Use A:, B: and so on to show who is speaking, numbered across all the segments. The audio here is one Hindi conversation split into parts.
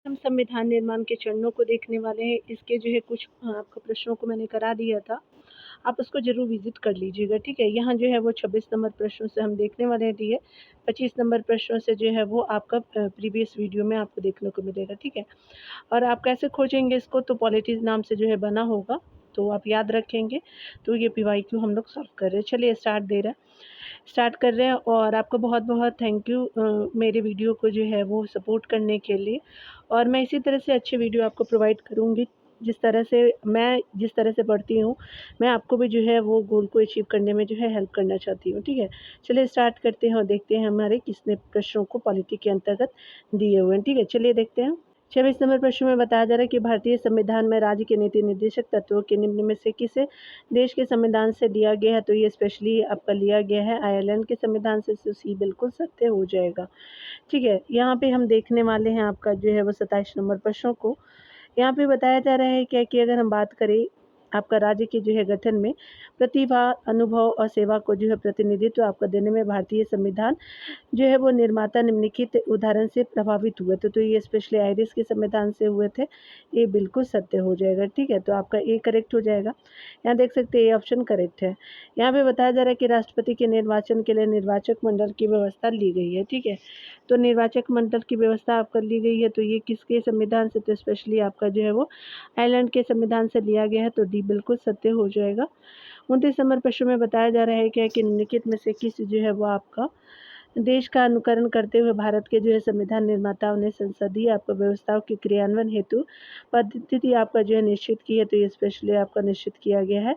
A: हम संविधान निर्माण के चरणों को देखने वाले हैं। इसके जो है कुछ आपको प्रश्नों को मैंने करा दिया था। आप उसको ज़रूर विज़िट कर लीजिएगा, ठीक है? यहाँ जो है वो 26 नंबर प्रश्नों से हम देखने वाले हैं, ठीक है? 25 नंबर प्रश्नों से जो है वो आपका प्रीवियस वीडियो में आपको देखने को मिलेगा, ठीक है? और आप कैसे खोजेंगे इसको, तो पॉलिटीज़ नाम से जो है बना होगा, तो आप याद रखेंगे। तो ये पीवाईक्यू हम लोग सॉल्व कर रहे हैं। चलिए स्टार्ट कर रहे हैं और आपको बहुत-बहुत थैंक यू मेरे वीडियो को जो है वो सपोर्ट करने के लिए। और मैं इसी तरह से अच्छे वीडियो आपको प्रोवाइड करूँगी, जिस तरह से पढ़ती हूँ, मैं आपको भी जो है वो गोल को अचीव करने में जो है हेल्प करना चाहती हूँ, ठीक है? चलिए स्टार्ट करते हैं और देखते हैं हमारे कितने प्रश्नों को पॉलिटी के अंतर्गत दिए हुए हैं, ठीक है? चलिए देखते हैं। 26 नंबर प्रश्न में बताया जा रहा है कि भारतीय संविधान में राज्य के नीति निर्देशक तत्वों के निम्न में से किसे देश के संविधान से लिया गया है? तो ये स्पेशली आपका लिया गया है आयरलैंड के संविधान से, तो सी बिल्कुल सत्य हो जाएगा, ठीक है? यहाँ पे हम देखने वाले हैं आपका जो है वो 27 नंबर प्रश्नों को। यहाँ पे बताया जा रहा है क्या कि अगर हम बात करें आपका राज्य के जो है गठन में प्रतिभा, अनुभव और सेवा को जो है प्रतिनिधित्व आपका देने में भारतीय संविधान जो है वो निर्माता निम्नलिखित उदाहरण से प्रभावित हुए थे। तो ये स्पेशली आयरिश के संविधान से हुए थे। ये बिल्कुल सत्य हो जाएगा, ठीक है? तो आपका ए करेक्ट हो जाएगा। यहाँ देख सकते हैं ए ऑप्शन करेक्ट है। यहाँ पे बताया जा रहा है कि राष्ट्रपति के निर्वाचन के लिए निर्वाचक मंडल की व्यवस्था ली गई है, ठीक है? तो निर्वाचक मंडल की व्यवस्था आपका ली गई है, तो ये किसके संविधान से? तो स्पेशली आपका जो है वो आयरलैंड के संविधान से लिया गया है, तो डी बिल्कुल सत्य हो जाएगा। 29 नंबर प्रश्न में बताया जा रहा है क्या कि निम्नलिखित में से किस जो है वो आपका देश का अनुकरण करते हुए भारत के जो है संविधान निर्माताओं ने संसदीय आपका व्यवस्थाओं के क्रियान्वयन हेतु पद्धति आपका जो है निश्चित की है? तो ये स्पेशली आपका निश्चित किया गया है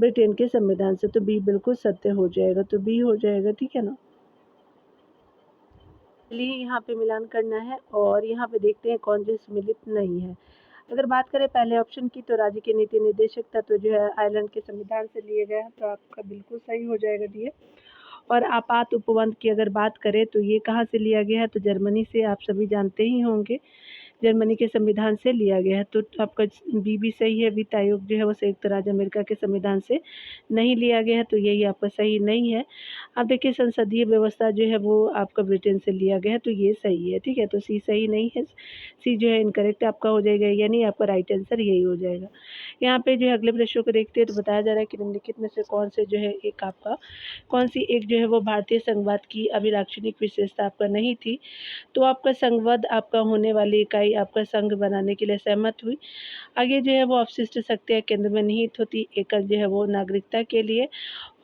A: ब्रिटेन के संविधान से, तो बी बिल्कुल सत्य हो जाएगा, तो बी हो जाएगा, ठीक है ना? चलिए यहाँ पे मिलान करना है और यहाँ पे देखते हैं कौन जो सम्मिलित नहीं है। अगर बात करें पहले ऑप्शन की, तो राज्य के नीति निर्देशक तत्व जो है आयरलैंड के संविधान से लिए गए हैं, तो आपका बिल्कुल सही हो जाएगा डी। और आपात उपबंध की अगर बात करें तो ये कहाँ से लिया गया है? तो जर्मनी से, आप सभी जानते ही होंगे, जर्मनी के संविधान से लिया गया है, तो आपका बी भी सही है। वित्त आयोग जो है वो संयुक्त राज्य अमेरिका के संविधान से नहीं लिया गया है, तो यही आपका सही नहीं है। अब देखिए संसदीय व्यवस्था जो है वो आपका ब्रिटेन से लिया गया है, तो ये सही है, ठीक है? तो सी सही नहीं है, सी जो है इनकरेक्ट आपका हो जाएगा, यानी आपका राइट आंसर यही हो जाएगा। यहाँ पे जो है अगले प्रश्नों को देखते हैं, तो बताया जा रहा है कि निम्नलिखित में से कौन सी एक जो है वो भारतीय संघवाद की अभिलाक्षणिक विशेषता आपका नहीं थी? तो आपका संघवाद आपका होने वाली इकाई आपका संघ बनाने के लिए सहमत हुई। आगे जो है वो अवशिष्ट शक्तियाँ केंद्र में निहित होती, एकल जो है वो नागरिकता के लिए,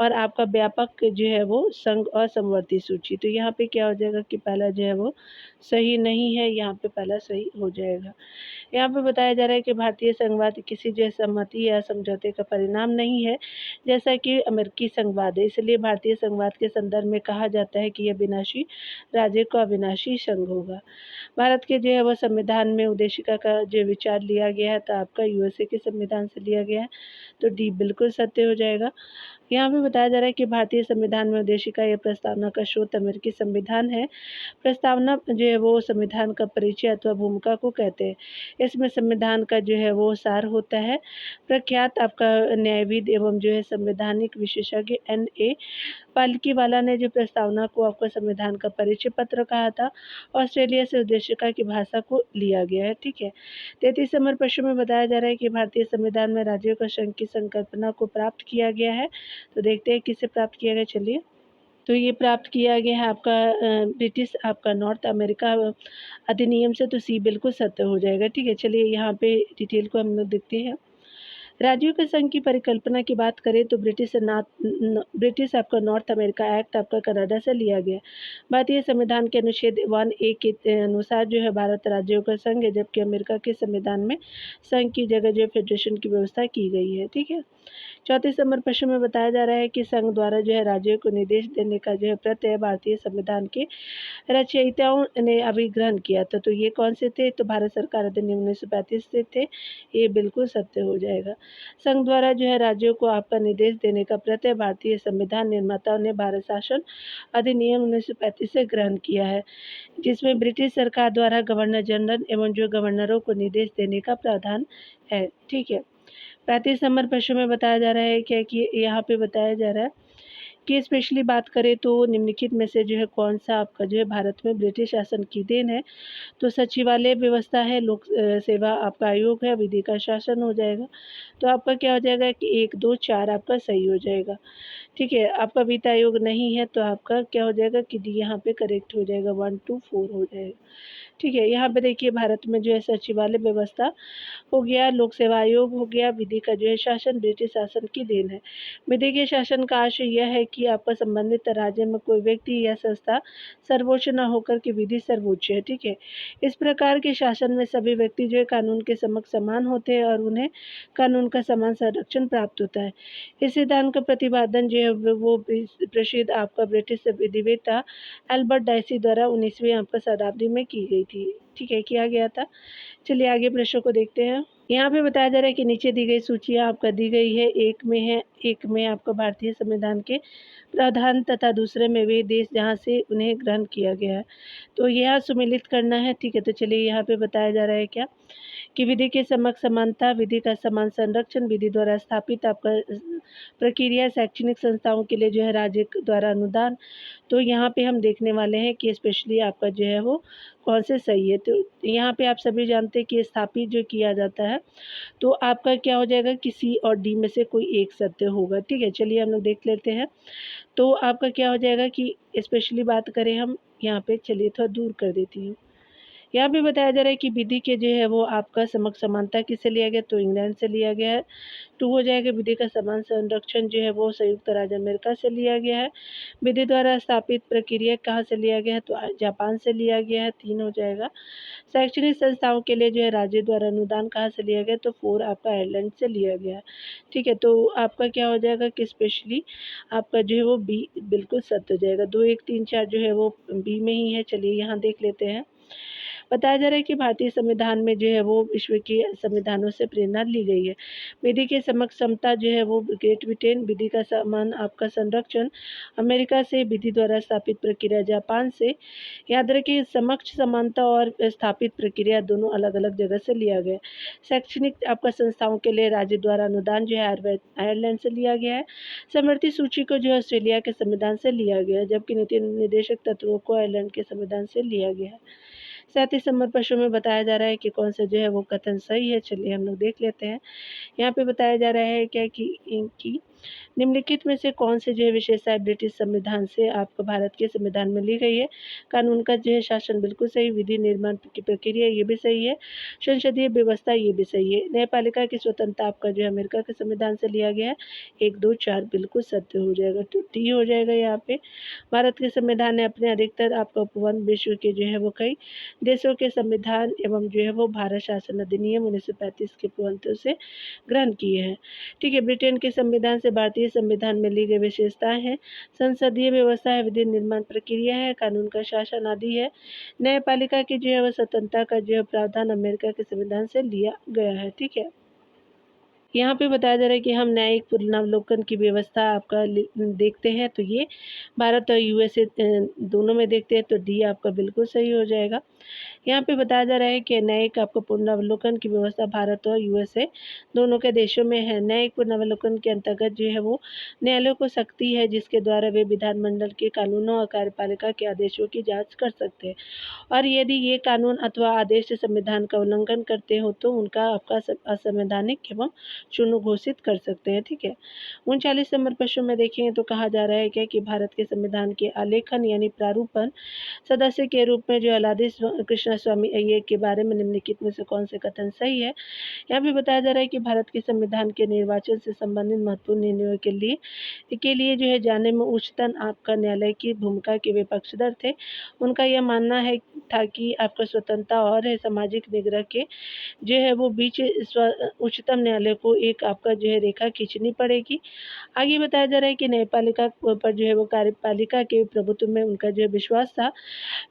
A: और आपका व्यापक जो है वो संघ और समवर्ती सूची। तो यहाँ पे क्या हो जाएगा कि पहला जो है वो सही नहीं है, यहाँ पे पहला सही हो जाएगा। यहाँ पे बताया जा रहा है कि भारतीय संघवाद किसी जो है सहमति या समझौते का परिणाम नहीं है, जैसा कि अमेरिकी संघवाद है। इसलिए भारतीय संघवाद के संदर्भ में कहा जाता है कि यह विनाशी राज्य का अविनाशी संघ होगा। भारत के जो है वो संविधान में उद्देशिका का जो विचार लिया गया है, तो आपका यूएसए के संविधान से लिया गया है, तो डी बिल्कुल सत्य हो जाएगा। यहाँ पे बताया जा रहा है कि भारतीय संविधान में उद्देशिका या प्रस्तावना का स्रोत अमेरिकी संविधान है। प्रस्तावना जो है वो संविधान का परिचय अथवा भूमिका को कहते हैं। इसमें संविधान का जो है वो सार होता है। प्रख्यात आपका न्यायविद एवं जो है संवैधानिक विशेषज्ञ N.A. पालकीवाला ने जो प्रस्तावना को आपका संविधान का परिचय पत्र कहा था, ऑस्ट्रेलिया से उद्देशिका की भाषा को लिया गया है, ठीक है? 33 नंबर प्रश्न में बताया जा रहा है कि भारतीय संविधान में राज्यों का संघ की संकल्पना को प्राप्त किया गया है, तो देखते हैं किसे प्राप्त किया गया। चलिए, तो ये प्राप्त किया गया है आपका ब्रिटिश आपका नॉर्थ अमेरिका अधिनियम से, तो सी बिल्कुल सत्य हो जाएगा, ठीक है? चलिए यहाँ पे डिटेल को हम लोग देखते हैं। राज्यों के संघ की परिकल्पना की बात करें तो ब्रिटिश आपका नॉर्थ अमेरिका एक्ट आपका कनाडा से लिया गया। भारतीय संविधान के अनुच्छेद 1A के अनुसार जो है भारत राज्यों का संघ है, जबकि अमेरिका के संविधान में संघ की जगह जो है फेडरेशन की व्यवस्था की गई है, ठीक है? 34 नंबर प्रश्न में बताया जा रहा है कि संघ द्वारा जो है राज्यों को निर्देश देने का जो है प्रत्यय भारतीय संविधान के रचयिताओं ने अभिग्रहण किया था, तो ये कौन से थे? तो भारत सरकार अधिनियम 1935 से थे, ये बिल्कुल सत्य हो जाएगा। संघ द्वारा जो है राज्यों को आपका निर्देश देने का प्रत्यय भारतीय संविधान निर्माताओं ने भारत शासन अधिनियम 1935 से ग्रहण किया है, जिसमें ब्रिटिश सरकार द्वारा गवर्नर जनरल एवं जो गवर्नरों को निर्देश देने का प्रावधान है, ठीक है? 35 नंबर प्रश्न में बताया जा रहा है क्या कि यहाँ पे बताया जा रहा है कि स्पेशली बात करें तो निम्नलिखित में से जो है कौन-सा आपका जो है भारत में ब्रिटिश शासन की देन है? तो सचिवालय व्यवस्था है, लोक सेवा आपका आयोग है, विधि का शासन हो जाएगा। तो आपका क्या हो जाएगा कि 1, 2, 4 आपका सही हो जाएगा। ठीक है, आपका वित्त आयोग नहीं है तो आपका क्या हो जाएगा कि डी यहाँ पे करेक्ट हो जाएगा, 1 टू 4 हो जाएगा। ठीक है, यहाँ पे देखिए भारत में जो है सचिवालय व्यवस्था हो गया, लोक सेवा आयोग हो गया, विधि का जो है शासन ब्रिटिश शासन की देन है। विधि के शासन का आशय यह है कि आपका संबंधित राज्य में कोई व्यक्ति या संस्था सर्वोच्च न होकर के विधि सर्वोच्च है, ठीक है। इस प्रकार के शासन में सभी व्यक्ति जो है कानून के समक्ष समान होते हैं और उन्हें कानून का समान संरक्षण प्राप्त होता है। इस सिद्धांत का प्रतिपादन जो है वो प्रसिद्ध आपका ब्रिटिश विधिवेत्ता एल्बर्ट डायसी द्वारा 19वीं आपका शताब्दी में की गई थी, ठीक है, किया गया था। चलिए आगे प्रश्नों को देखते हैं। यहाँ पे बताया जा रहा है कि नीचे दी गई सूचियाँ आपका दी गई है, एक में आपका भारतीय संविधान के प्रावधान तथा दूसरे में वे देश जहाँ से उन्हें ग्रहण किया गया है। तो यह सुमेलित करना है, ठीक है। तो चलिए यहाँ पे बताया जा रहा है क्या कि विधि के समक्ष समानता, विधि का समान संरक्षण, विधि द्वारा स्थापित आपका प्रक्रिया, शैक्षणिक संस्थाओं के लिए जो है राज्य द्वारा अनुदान। तो यहाँ पे हम देखने वाले हैं कि स्पेशली आपका जो है वो कौन से सही है। तो यहाँ पे आप सभी जानते हैं कि स्थापित जो किया जाता है तो आपका क्या हो जाएगा कि सी और डी में से कोई एक सत्य होगा, ठीक है। चलिए हम लोग देख लेते हैं। तो आपका क्या हो जाएगा कि स्पेशली बात करें हम यहाँ पे, चलिए थोड़ा दूर कर देती हूँ। यहाँ पे बताया जा रहा है कि विधि के जो है वो आपका समक्ष समानता किससे लिया गया, तो इंग्लैंड से लिया गया है। 2 हो जाएगा विधि का समान संरक्षण जो है वो संयुक्त राज्य अमेरिका से लिया गया है। विधि द्वारा स्थापित प्रक्रिया कहाँ से लिया गया है, तो जापान से लिया गया है, 3 हो जाएगा। शैक्षणिक संस्थाओं के लिए जो है राज्य द्वारा अनुदान कहाँ से लिया गया, तो 4 आपका आयरलैंड से लिया गया है, ठीक है। तो आपका क्या हो जाएगा कि स्पेशली आपका जो है वो बी बिल्कुल सत्य हो जाएगा। 2, 1, 3, 4 जो है वो बी में ही है। चलिए यहाँ देख लेते हैं। बताया जा रहा है कि भारतीय संविधान में जो है वो विश्व के संविधानों से प्रेरणा ली गई है। विधि के समक्ष समता जो है वो ग्रेट ब्रिटेन, विधि का समान आपका संरक्षण अमेरिका से, विधि द्वारा स्थापित प्रक्रिया जापान से। याद रखिए समक्ष समानता और स्थापित प्रक्रिया दोनों अलग अलग जगह से लिया गया है। शैक्षणिक आपका संस्थाओं के लिए राज्य द्वारा अनुदान जो है आयरलैंड से लिया गया है। समवर्ती सूची को जो है ऑस्ट्रेलिया के संविधान से लिया गया है, जबकि नीति निर्देशक तत्वों को आयरलैंड के संविधान से लिया गया है। साथ ही समर प्रश्न में बताया जा रहा है कि कौन सा जो है वो कथन सही है। चलिए हम लोग देख लेते हैं। यहाँ पे बताया जा रहा है क्या कि इनकी निम्नलिखित में से कौन से जो है विशेषताएं ब्रिटिश संविधान से आपको भारत के संविधान में ली गई है। कानून का जो है शासन बिल्कुल सही, विधि निर्माण की प्रक्रिया ये भी सही है, संसदीय व्यवस्था ये भी सही है, न्यायपालिका की स्वतंत्रता आपका जो है अमेरिका के संविधान से लिया गया है। 1, 2, 4 बिल्कुल सत्य हो जाएगा, तो डी हो जाएगा यहाँ पे। भारत के संविधान ने अपने अधिकतर आपका उपबंध विश्व के जो है वो कई देशों के संविधान एवं जो है वो भारत शासन अधिनियम 1935 के उपबंधों से ग्रहण किए हैं, ठीक है। ब्रिटेन के संविधान से भारतीय संविधान में ली गई विशेषताएं हैं, संसदीय व्यवस्था है, विधि निर्माण प्रक्रिया है, कानून का शासन आदि है। न्यायपालिका की जो है वह स्वतंत्रता का जो है प्रावधान अमेरिका के संविधान से लिया गया है, ठीक है। यहाँ पे बताया जा रहा है कि हम न्यायिक पुनरावलोकन की व्यवस्था आपका देखते हैं, तो ये भारत और यूएसए दोनों में देखते हैं, तो डी आपका बिल्कुल सही हो जाएगा। यहाँ पे बताया जा रहा है कि न्यायिक आपको पुनरावलोकन की व्यवस्था भारत और यूएसए दोनों के देशों में है। न्यायिक पुनरावलोकन के अंतर्गत जो है वो न्यायालयों को शक्ति है जिसके द्वारा वे विधानमंडल के कानूनों और कार्यपालिका के आदेशों की जांच कर सकते हैं, और यदि ये कानून अथवा आदेश संविधान का उल्लंघन करते हो तो उनका आपका असंवैधानिक एवं शून्य घोषित कर सकते हैं, ठीक है। 39 नंबर प्रश्न में देखें तो कहा जा रहा है क्या कि भारत के संविधान के आलेखन यानी प्रारूपण सदस्य के रूप में जो अलादि कृष्ण स्वामी अय्यर के बारे में निम्नलिखित में से कौन से कथन सही है। यहाँ भी बताया जा रहा है कि भारत के संविधान के निर्वाचन से संबंधित महत्वपूर्ण निर्णयों के लिए जो है जाने में उच्चतम आपका न्यायालय की भूमिका के वे पक्षधर थे। उनका यह मानना है था कि आपका स्वतंत्रता और सामाजिक निग्रह के जो है वो बीच उच्चतम न्यायालय को एक आपका जो है रेखा खींचनी पड़ेगी। आगे बताया जा रहा है कि न्यायपालिका पर जो है वो कार्यपालिका के प्रभुत्व में उनका जो है विश्वास था।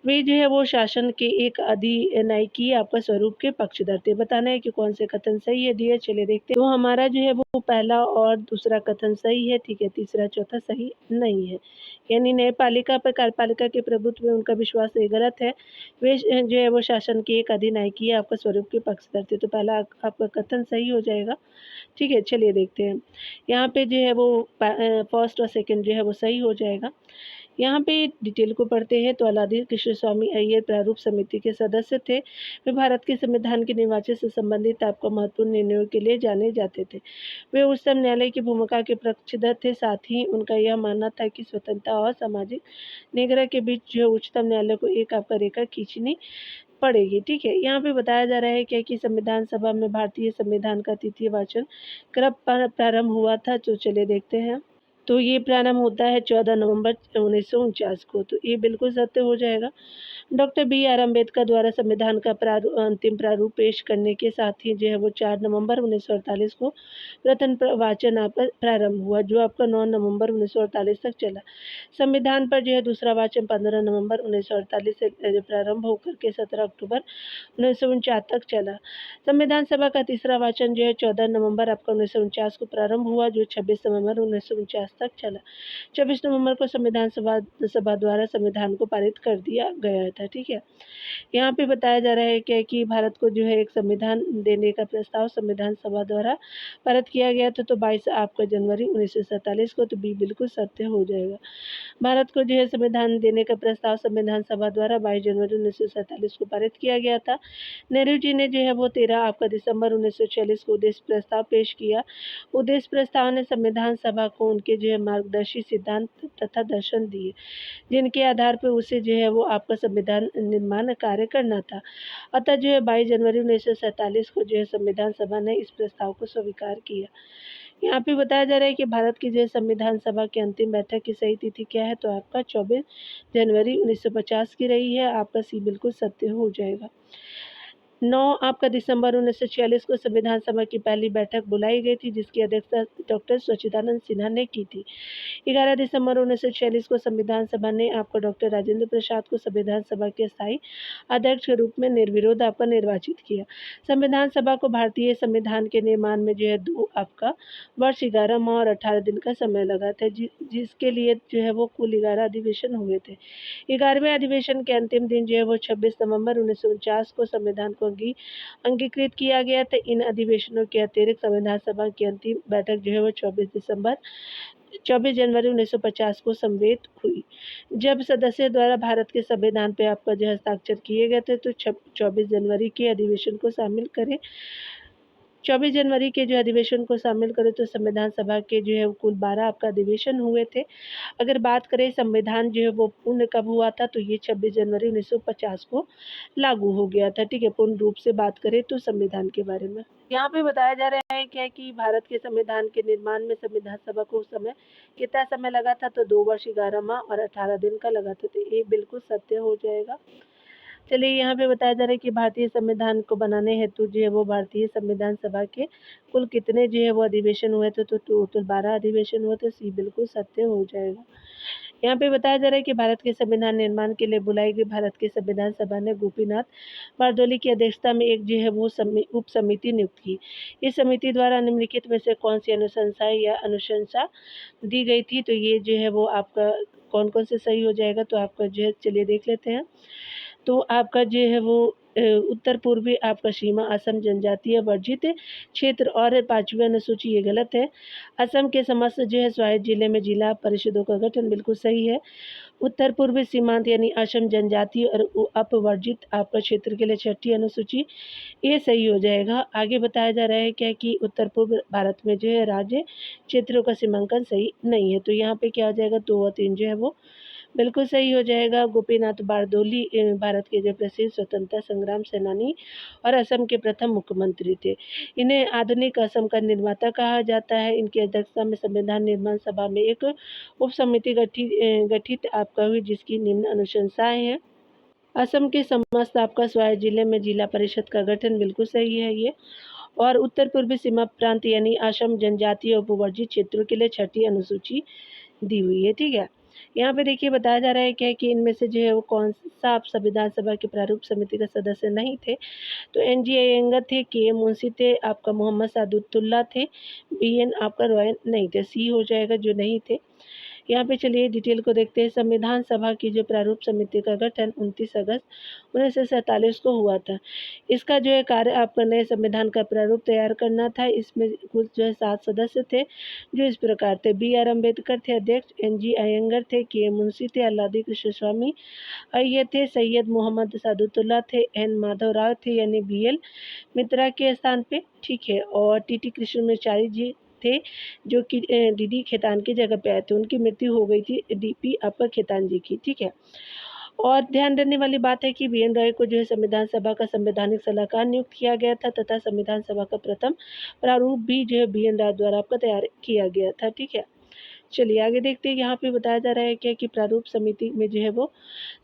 A: वे जो है वो शासन के एक अधिनायकीय आपका स्वरूप के पक्षधर थे। बताना है कि कौन से कथन सही है, डी है। चलिए देखते हैं। तो हमारा जो है वो पहला और दूसरा कथन सही है, ठीक है। तीसरा चौथा सही नहीं है। यानी न्यायपालिका पर कार्यपालिका के प्रभुत्व में उनका विश्वास ये गलत है। वे जो है वो शासन की एक अधिनायकीय आपका स्वरूप के पक्षधर थे। तो पहला आपका कथन सही हो जाएगा। ठीक है, चलिए देखते हैं। यहाँ पे जो है वो फर्स्ट और सेकंड जो है वो सही हो जाएगा। यहाँ पे डिटेल को पढ़ते हैं तो अलादि कृष्ण स्वामी अय्यर प्रारूप समिति के सदस्य थे। वे भारत के संविधान के निर्वाचन से संबंधित आपको महत्वपूर्ण निर्णयों के लिए जाने जाते थे। वे उच्चतम न्यायालय की भूमिका के पक्षधर थे। साथ ही उनका यह मानना था कि स्वतंत्रता और सामाजिक निग्रह के बीच जो उच्चतम न्यायालय को एक आपका रेखा खींचनी पड़ेगी। ठीक है, यहाँ पे बताया जा रहा है क्या कि संविधान सभा में भारतीय संविधान का तृतीय वाचन कब प्रारंभ हुआ था। तो चलिए देखते हैं। तो ये प्रारंभ होता है 14 नवंबर 1949 को। तो ये बिल्कुल सत्य हो जाएगा। Doctor B R. अम्बेडकर द्वारा संविधान का अंतिम प्रारूप पेश करने के साथ ही जो है वो 4 नवंबर 1948 को प्रथम वाचन प्रारंभ हुआ, जो आपका 9 नवंबर 1948 तक चला। संविधान पर जो है दूसरा वाचन 15 नवंबर 1948 से प्रारंभ होकर के 17 अक्टूबर 1949 तक चला। संविधान सभा का तीसरा वाचन जो है 14 नवंबर आपका 1949 को प्रारंभ हुआ, जो 26 नवंबर 1949 तक चला। 24 नवंबर को संविधान सभा द्वारा संविधान को पारित कर दिया गया था। ठीक है, यहाँ पे बताया जा रहा है क्या कि भारत को जो है एक संविधान देने का प्रस्ताव संविधान सभा द्वारा पारित किया गया था। तो 22 आपका जनवरी 1947 को। तो बी बिल्कुल सत्य हो जाएगा। भारत को जो है संविधान देने का प्रस्ताव संविधान सभा द्वारा 22 जनवरी 1947 को पारित किया गया था। नेहरू जी ने जो है वो 13 आपका दिसंबर 1946 को उद्देश्य प्रस्ताव पेश किया। उद्देश्य प्रस्ताव ने संविधान सभा को उनके जो है मार्गदर्शी सिद्धांत तथा दर्शन दिए, जिनके आधार पर उसे जो है वो आपका संविधान निर्माण कार्य करना था। अतः जो है 22 जनवरी 1947 को जो है संविधान सभा ने इस प्रस्ताव को स्वीकार किया। यहाँ पे बताया जा रहा है कि भारत की जो है संविधान सभा की अंतिम बैठक की सही तिथि क्या है। तो आपका 24 जनवरी 1950 की रही है। आपका सी बिल्कुल सत्य हो जाएगा। 9 आपका दिसंबर 1946 को संविधान सभा की पहली बैठक बुलाई गई थी, जिसकी अध्यक्षता डॉक्टर सच्चिदानंद सिन्हा ने की थी। 11 दिसंबर 1946 को संविधान सभा ने आपको डॉक्टर राजेंद्र प्रसाद को संविधान सभा के स्थायी अध्यक्ष के रूप में निर्विरोध आपका निर्वाचित किया। संविधान सभा को भारतीय संविधान के निर्माण में जो है 2 आपका वर्ष 11 माह और 18 दिन का समय लगा था, जिसके लिए जो है वो कुल 11 अधिवेशन हुए थे। 11वें अधिवेशन के अंतिम दिन जो है वो 26 नवंबर 1949 को संविधान को अंगीकृत किया गया था। इन अधिवेशनों के अतिरिक्त संविधान सभा की अंतिम बैठक जो है वो 24 जनवरी 1950 को संवेद हुई, जब सदस्य द्वारा भारत के संविधान पे आपका जो हस्ताक्षर किए गए थे। तो 24 जनवरी के अधिवेशन को शामिल करें। 24 जनवरी के जो अधिवेशन को शामिल करें तो संविधान सभा के जो है कुल 12 आपका अधिवेशन हुए थे। अगर बात करें संविधान जो है वो पूर्ण कब हुआ था, तो ये 26 जनवरी 1950 को लागू हो गया था। ठीक है, पूर्ण रूप से बात करें तो संविधान के बारे में यहाँ पे बताया जा रहा है क्या कि भारत के संविधान के निर्माण में संविधान सभा को उस समय कितना समय लगा था। तो 2 वर्ष 11 माह और 18 दिन का लगा था। तो ये बिल्कुल सत्य हो जाएगा। चलिए, यहाँ पे बताया जा रहा है कि भारतीय संविधान को बनाने हेतु जो है वो भारतीय संविधान सभा के कुल कितने जो है वो अधिवेशन हुए थे। तो टोटल 12 अधिवेशन हुए थे। सी बिल्कुल सत्य हो जाएगा। यहाँ पे बताया जा रहा है कि भारत के संविधान निर्माण के लिए बुलाई गई भारत की संविधान सभा ने गोपीनाथ बारदोली की अध्यक्षता में एक जो है वो उप समिति नियुक्त की। इस समिति द्वारा निम्नलिखित में से कौन सी अनुशंसाएं या अनुशंसा दी गई थी। तो ये जो है वो आपका कौन कौन से सही हो जाएगा। तो आपका जो है चलिए देख लेते हैं। तो आपका जो है वो उत्तर पूर्वी आपका सीमा असम जनजातीय वर्जित क्षेत्र और 5वीं अनुसूची ये गलत है। असम के समस्त जो है स्वायत्त जिले में जिला परिषदों का गठन बिल्कुल सही है। उत्तर पूर्वी सीमांत यानी असम जनजातीय और अपवर्जित आपका क्षेत्र के लिए 6ठी अनुसूची ये सही हो जाएगा। आगे बताया जा रहा है क्या कि उत्तर पूर्व भारत में जो है राज्य क्षेत्रों का सीमांकन सही नहीं है। तो यहाँ पे क्या हो जाएगा, 2 और 3 जो है वो बिल्कुल सही हो जाएगा। गोपीनाथ बारदोली भारत के जो प्रसिद्ध स्वतंत्रता संग्राम सेनानी और असम के प्रथम मुख्यमंत्री थे। इन्हें आधुनिक असम का निर्माता कहा जाता है। इनकी अध्यक्षता में संविधान निर्माण सभा में एक उप समिति गठित आपका हुई, जिसकी निम्न अनुशंसाएं हैं। असम के समस्त आपका स्वायत्त जिले में जिला परिषद का गठन बिल्कुल सही है ये। और उत्तर पूर्वी सीमा प्रांत यानी असम जनजातीय उपवर्जित क्षेत्रों के लिए 6ठी अनुसूची दी हुई है। ठीक है, यहाँ पे देखिए बताया जा रहा है क्या कि इनमें से जो है वो कौन सा आप संविधान सभा के प्रारूप समिति का सदस्य नहीं थे। तो NG अय्यंगार थे, KM मुंशी थे, आपका मोहम्मद सादुल्लाह थे, BN आपका रॉय नहीं थे। सी हो जाएगा जो नहीं थे। यहाँ पे चलिए डिटेल को देखते हैं। संविधान सभा की जो प्रारूप समिति का गठन 29 अगस्त 1947 को हुआ था। इसका जो है कार्य आपका नए संविधान का प्रारूप तैयार करना था। इसमें कुल जो है 7 सदस्य थे, जो इस प्रकार थे: बी.आर. अम्बेडकर थे अध्यक्ष, एन.जी. अयंगर थे, के. मुंशी थे, अल्लादी कृष्णस्वामी अय्यर थे, सैयद मोहम्मद सादुल्लाह थे, एन. माधव राव थे यानी बी.एल. मित्रा के स्थान पे, ठीक है, और टी.टी. कृष्णमाचारी जी थे, जो कि डी.डी. खेतान की जगह पे आए थे। उनकी मृत्यु हो गई थी डी.पी. अपर खेतान जी की, ठीक है। और ध्यान देने वाली बात है कि बी.एन. रॉय को जो है संविधान सभा का संवैधानिक सलाहकार नियुक्त किया गया था तथा संविधान सभा का प्रथम प्रारूप भी जो है बी.एन. रॉय द्वारा आपका तैयार किया गया था, ठीक है। चलिए आगे देखते हैं। यहाँ पे बताया जा रहा है क्या कि प्रारूप समिति में जो है वो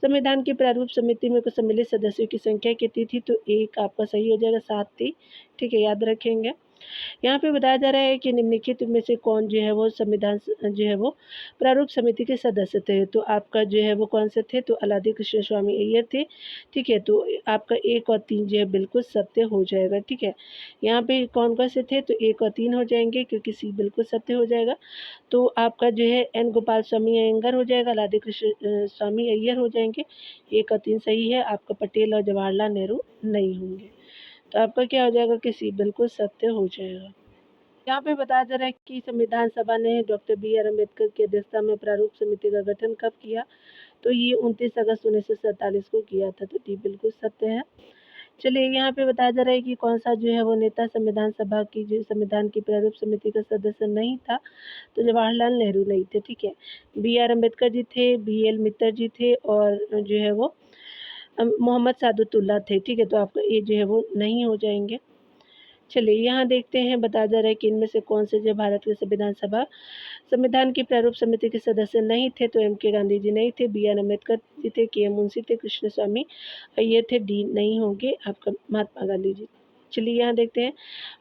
A: संविधान की प्रारूप समिति में कुछ सम्मिलित सदस्यों की संख्या कितनी थी, तो एक आपका सही हो जाएगा, 7 थी, ठीक है, याद रखेंगे। यहाँ पे बताया जा रहा है कि निम्नलिखित में से कौन जो है वो संविधान जो है वो प्रारूप समिति के सदस्य थे, तो आपका जो है वो कौन से थे, तो अलादी कृष्ण स्वामी अय्यर थे, ठीक है। तो आपका 1 और 3 जो है बिल्कुल सत्य हो जाएगा, ठीक है। यहाँ पे कौन कौन से थे, तो 1 और 3 हो जाएंगे क्योंकि सी बिल्कुल सत्य हो जाएगा। तो आपका जो है एन गोपाल स्वामी अयंगर हो जाएगा, अलादी कृष्ण स्वामी अय्यर हो जाएंगे, 1 और 3 सही है। आपका पटेल और जवाहरलाल नेहरू नहीं होंगे, तो आपका क्या हो जाएगा कि सी बिल्कुल सत्य हो जाएगा। यहाँ पे बताया जा रहा है कि संविधान सभा ने डॉक्टर बी.आर. अम्बेडकर की अध्यक्षता में प्रारूप समिति का गठन कब किया, तो ये 29 अगस्त 1947 को किया था, तो डी बिल्कुल सत्य है। चलिए यहाँ पे बताया जा रहा है कि कौन सा जो है वो नेता संविधान सभा की जो संविधान की प्रारूप समिति का सदस्य नहीं था, तो जवाहरलाल नेहरू नहीं थे, ठीक है। बी.आर. अम्बेडकर जी थे, बी.एल. मित्तर जी थे और जो है वो मोहम्मद सादुल्लाह थे, ठीक है। तो आपका ये जो है वो नहीं हो जाएंगे। चलिए यहाँ देखते हैं, बताया जा रहा है कि इनमें से कौन से जो भारत के संविधान की प्रारूप समिति के सदस्य नहीं थे, तो एम के गांधी जी नहीं थे, बी.आर. अम्बेडकर जी थे, के. मुंशी थे, कृष्ण स्वामी अय्यर थे, डी नहीं होंगे आपका महात्मा गांधी जी। चलिए यहाँ देखते हैं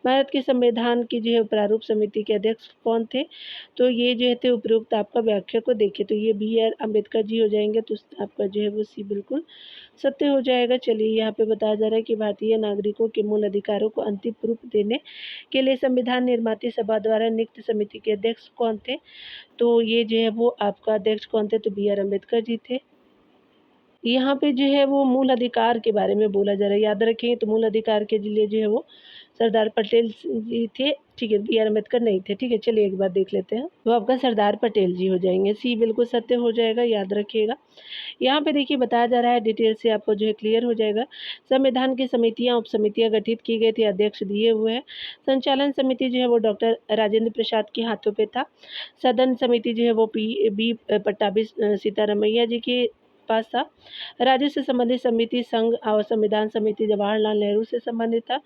A: भारत के संविधान की जो है प्रारूप समिति के अध्यक्ष कौन थे, तो ये जो थे उपरोक्त आपका व्याख्या को देखिए, तो ये बी.आर. अम्बेडकर जी हो जाएंगे, तो आपका जो है वो सी बिल्कुल सत्य हो जाएगा। चलिए यहाँ पे बताया जा रहा है कि भारतीय नागरिकों के मूल अधिकारों को अंतिम रूप देने के लिए संविधान निर्माती सभा द्वारा नियुक्त समिति के अध्यक्ष कौन थे, तो ये जो है वो आपका अध्यक्ष कौन थे, तो बी.आर. अम्बेडकर जी थे। यहाँ पे जो है वो मूल अधिकार के बारे में बोला जा रहा है, याद रखें, तो मूल अधिकार के लिए जो है वो सरदार पटेल जी थे, ठीक है, बी.आर. अम्बेडकर नहीं थे, ठीक है। चलिए एक बार देख लेते हैं, तो आपका सरदार पटेल जी हो जाएंगे, सी बिल्कुल सत्य हो जाएगा, याद रखिएगा। यहाँ पे देखिए बताया जा रहा है, डिटेल से आपको जो है क्लियर हो जाएगा। संविधान की समितियां उप समितियां गठित की गई थी, अध्यक्ष दिए हुए हैं। संचालन समिति जो है वो डॉक्टर राजेंद्र प्रसाद के हाथों पे था। सदन समिति जो है वो बी पट्टाभी सीतारमैया जी के पास था। राज्य से संबंधित समिति संघ और संविधान समिति जवाहरलाल नेहरू से संबंधित था।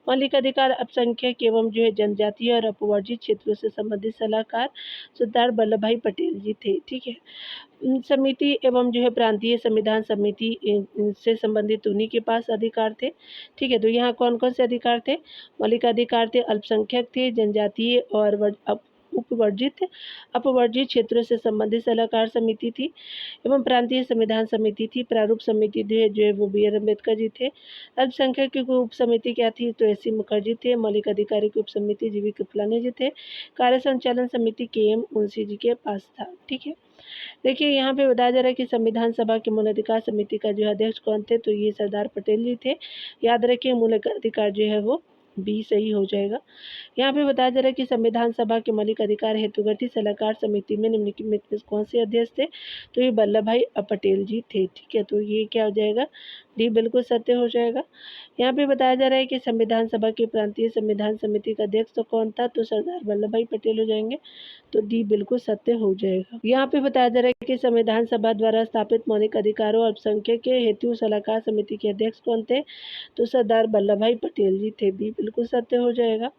A: मौलिक अधिकार अल्पसंख्यक एवं जो है जनजातीय और अपवर्जित क्षेत्रों से संबंधित सलाहकार सरदार वल्लभ भाई पटेल जी थे, ठीक है। समिति एवं जो है प्रांतीय संविधान समिति से संबंधित उन्हीं के पास अधिकार थे, ठीक है। तो यहाँ कौन कौन से अधिकार थे, मौलिक अधिकार थे, अल्पसंख्यक थे, जनजातीय और उपवर्जित अपवर्जित क्षेत्रों से संबंधित सलाहकार समिति थी एवं प्रांतीय संविधान समिति थी। प्रारूप समिति जो है वो बी.आर. अम्बेडकर जी थे। अल्पसंख्यक की उप समिति क्या थी, तो एस.सी. मुखर्जी थे। मौलिक अधिकारी की उप समिति जी.वी. कृपलानी जी थे। कार्य संचालन समिति के.एम. मुंशी जी के पास था, ठीक है। देखिए यहाँ पे बताया जा रहा है कि संविधान सभा के मूल अधिकार समिति का जो अध्यक्ष कौन थे, तो ये सरदार पटेल जी थे। याद रखिए मूल अधिकार जो है वो बी सही हो जाएगा। यहाँ पे बताया जा रहा है कि संविधान सभा के मौलिक अधिकार हेतु गठित सलाहकार समिति में निम्नलिखित में कौन से अध्यक्ष थे, तो ये वल्लभ भाई पटेल जी थे, ठीक है। तो ये क्या हो जाएगा, डी बिल्कुल सत्य हो जाएगा। यहाँ पे बताया जा रहा है कि संविधान सभा की प्रांतीय संविधान समिति का अध्यक्ष तो कौन था, तो सरदार वल्लभ भाई पटेल हो जाएंगे, तो डी बिल्कुल सत्य हो जाएगा। यहाँ पे बताया जा रहा है कि संविधान सभा द्वारा स्थापित मौलिक अधिकारों और अल्पसंख्यक के हेतु सलाहकार समिति के अध्यक्ष कौन थे, तो सरदार वल्लभ भाई पटेल जी थे, बी बिल्कुल सत्य हो जाएगा।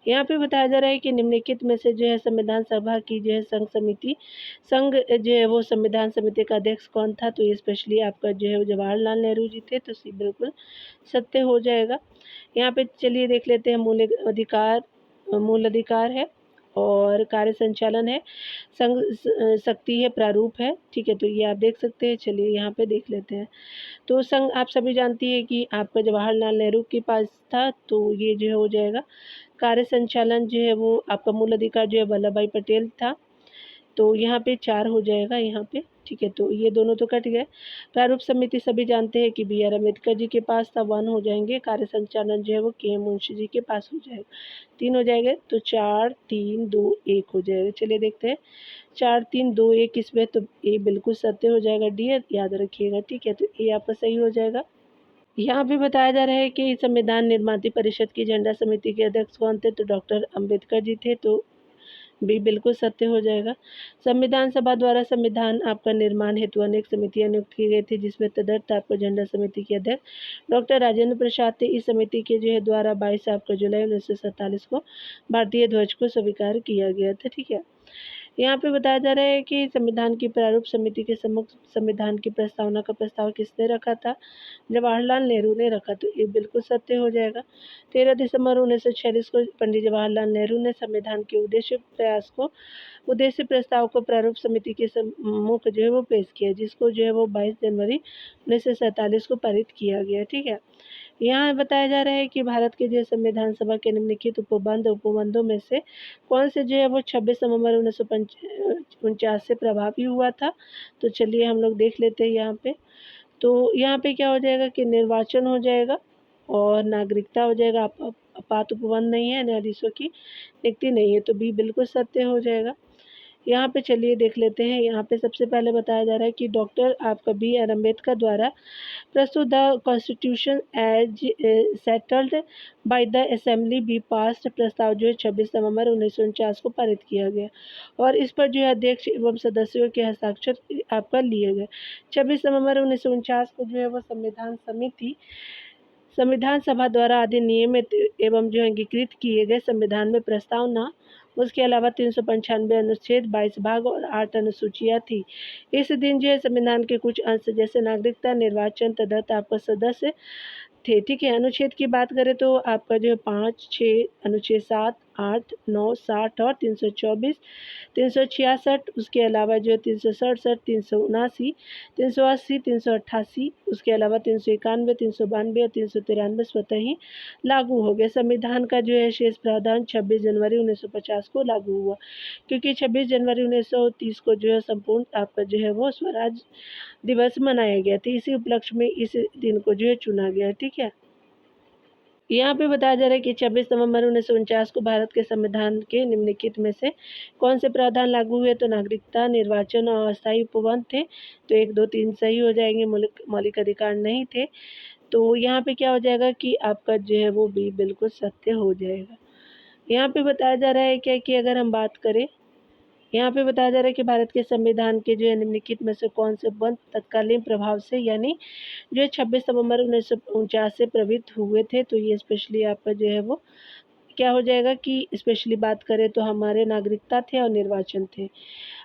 A: यहाँ पे बताया जा रहा है कि निम्नलिखित में से जो है संविधान सभा की जो है संघ जो है वो संविधान समिति का अध्यक्ष कौन था, तो ये स्पेशली आपका जो है जवाहरलाल नेहरू जी थे, तो सी बिल्कुल सत्य हो जाएगा। यहाँ पे चलिए देख लेते हैं, मूल अधिकार है और कार्य संचालन है, संघ शक्ति है, प्रारूप है, ठीक है। तो ये आप देख सकते हैं। चलिए यहाँ पे देख लेते हैं। तो संघ आप सभी जानती है कि आपका जवाहरलाल नेहरू के पास था, तो ये जो हो जाएगा। कार्य संचालन जो है वो आपका मूल अधिकार जो है वल्लभ भाई पटेल था। तो यहाँ पे 4 हो जाएगा यहाँ पे, ठीक है। तो ये दोनों तो कट गए। प्रारूप समिति सभी जानते हैं कि बी आर अम्बेडकर जी के पास था, 1 हो जाएंगे। कार्य संचालन जो है वो के एम मुंशी जी के पास हो जाएगा, 3 हो जाएंगे। तो 4 3 2 1 हो जाएगा। चलिए देखते हैं 4 3 2 1 इसमें, तो ए बिल्कुल सत्य हो जाएगा, डी याद रखिएगा, ठीक है। तो ए आपका सही हो जाएगा। यहाँ पे बताया जा रहा है कि संविधान निर्माती परिषद की झंडा समिति के अध्यक्ष कौन थे, तो डॉक्टर अंबेडकर जी थे, तो बी बिल्कुल सत्य हो जाएगा। संविधान सभा द्वारा संविधान आपका निर्माण हेतु अनेक समितियां नियुक्त की गई थी, जिसमें तदर्थ आपको झंडा समिति के अध्यक्ष डॉक्टर राजेंद्र प्रसाद थे। इस समिति के जो है द्वारा 22 आपका जुलाई 1947 को भारतीय ध्वज को स्वीकार किया गया था, ठीक है। यहाँ पे बताया जा रहा है कि संविधान की प्रारूप समिति के सम्मुख संविधान की प्रस्तावना का प्रस्ताव किसने रखा था, जवाहरलाल नेहरू ने रखा, तो ये बिल्कुल सत्य हो जाएगा। 13 दिसंबर 1946 को पंडित जवाहरलाल नेहरू ने संविधान के उद्देश्य प्रस्ताव को प्रारूप समिति के सम्मुख जो है वो पेश किया, जिसको जो है वो 22 जनवरी 1947 को पारित किया गया, ठीक है। यहाँ बताया जा रहा है कि भारत के जो संविधान सभा के निम्नलिखित उपबंधों में से कौन से जो है वो 26 नवंबर 1949 से प्रभावी हुआ था। तो चलिए हम लोग देख लेते हैं यहाँ पे। तो यहाँ पे क्या हो जाएगा कि निर्वाचन हो जाएगा और नागरिकता हो जाएगा। आपात उपबंध नहीं है, न्यायाधीशों की नियुक्ति नहीं है, तो बी बिल्कुल सत्य हो जाएगा। यहाँ पे चलिए देख लेते हैं। यहाँ पे सबसे पहले बताया जा रहा है कि डॉक्टर आपका बी आर अम्बेडकर द्वारा प्रस्तुत the constitution as settled by the assembly be passed प्रस्ताव जो है 26 नवंबर 1949 को पारित किया गया और इस पर जो है अध्यक्ष एवं सदस्यों के हस्ताक्षर आपका लिए गए। 26 नवंबर 1949 को जो है वो संविधान सभा द्वारा अधिनियमित एवं जो अंगीकृत किए गए संविधान में प्रस्तावना, उसके अलावा 395 अनुच्छेद, 22 भाग और 8 अनुसूचियां थी। इस दिन जो है संविधान के कुछ अंश जैसे नागरिकता, निर्वाचन तदर्थ आपका सदस्य थे, ठीक है। अनुच्छेद की बात करें तो आपका जो है 5 6 अनुच्छेद 7 8 9 60 और 324 366, उसके अलावा जो है 367 379 380 388, उसके अलावा 391 392 और 393 स्वतः ही लागू हो गए। संविधान का जो है शेष प्रावधान 26 जनवरी 1950 को लागू हुआ, क्योंकि 26 जनवरी 1930 को जो है संपूर्ण आपका जो है वो स्वराज दिवस मनाया गया था। इसी उपलक्ष्य में इस दिन को जो है चुना गया, ठीक है। यहाँ पे बताया जा रहा है कि 26 नवंबर 1949 को भारत के संविधान के निम्नलिखित में से कौन से प्रावधान लागू हुए, तो नागरिकता, निर्वाचन और अस्थायी उपबंध थे, तो 1 2 3 सही हो जाएंगे। मौलिक अधिकार नहीं थे, तो यहाँ पे क्या हो जाएगा कि आपका जो है वो बी बिल्कुल सत्य हो जाएगा। यहाँ पे बताया जा रहा है क्या कि अगर हम बात करें, यहाँ पे बताया जा रहा है कि भारत के संविधान के जो है निम्नलिखित में से कौन से उपबंध तत्कालीन प्रभाव से यानी जो 26 नवंबर 1949 से प्रभावित हुए थे, तो ये स्पेशली आपका जो है वो क्या हो जाएगा कि स्पेशली बात करें तो हमारे नागरिकता थे और निर्वाचन थे।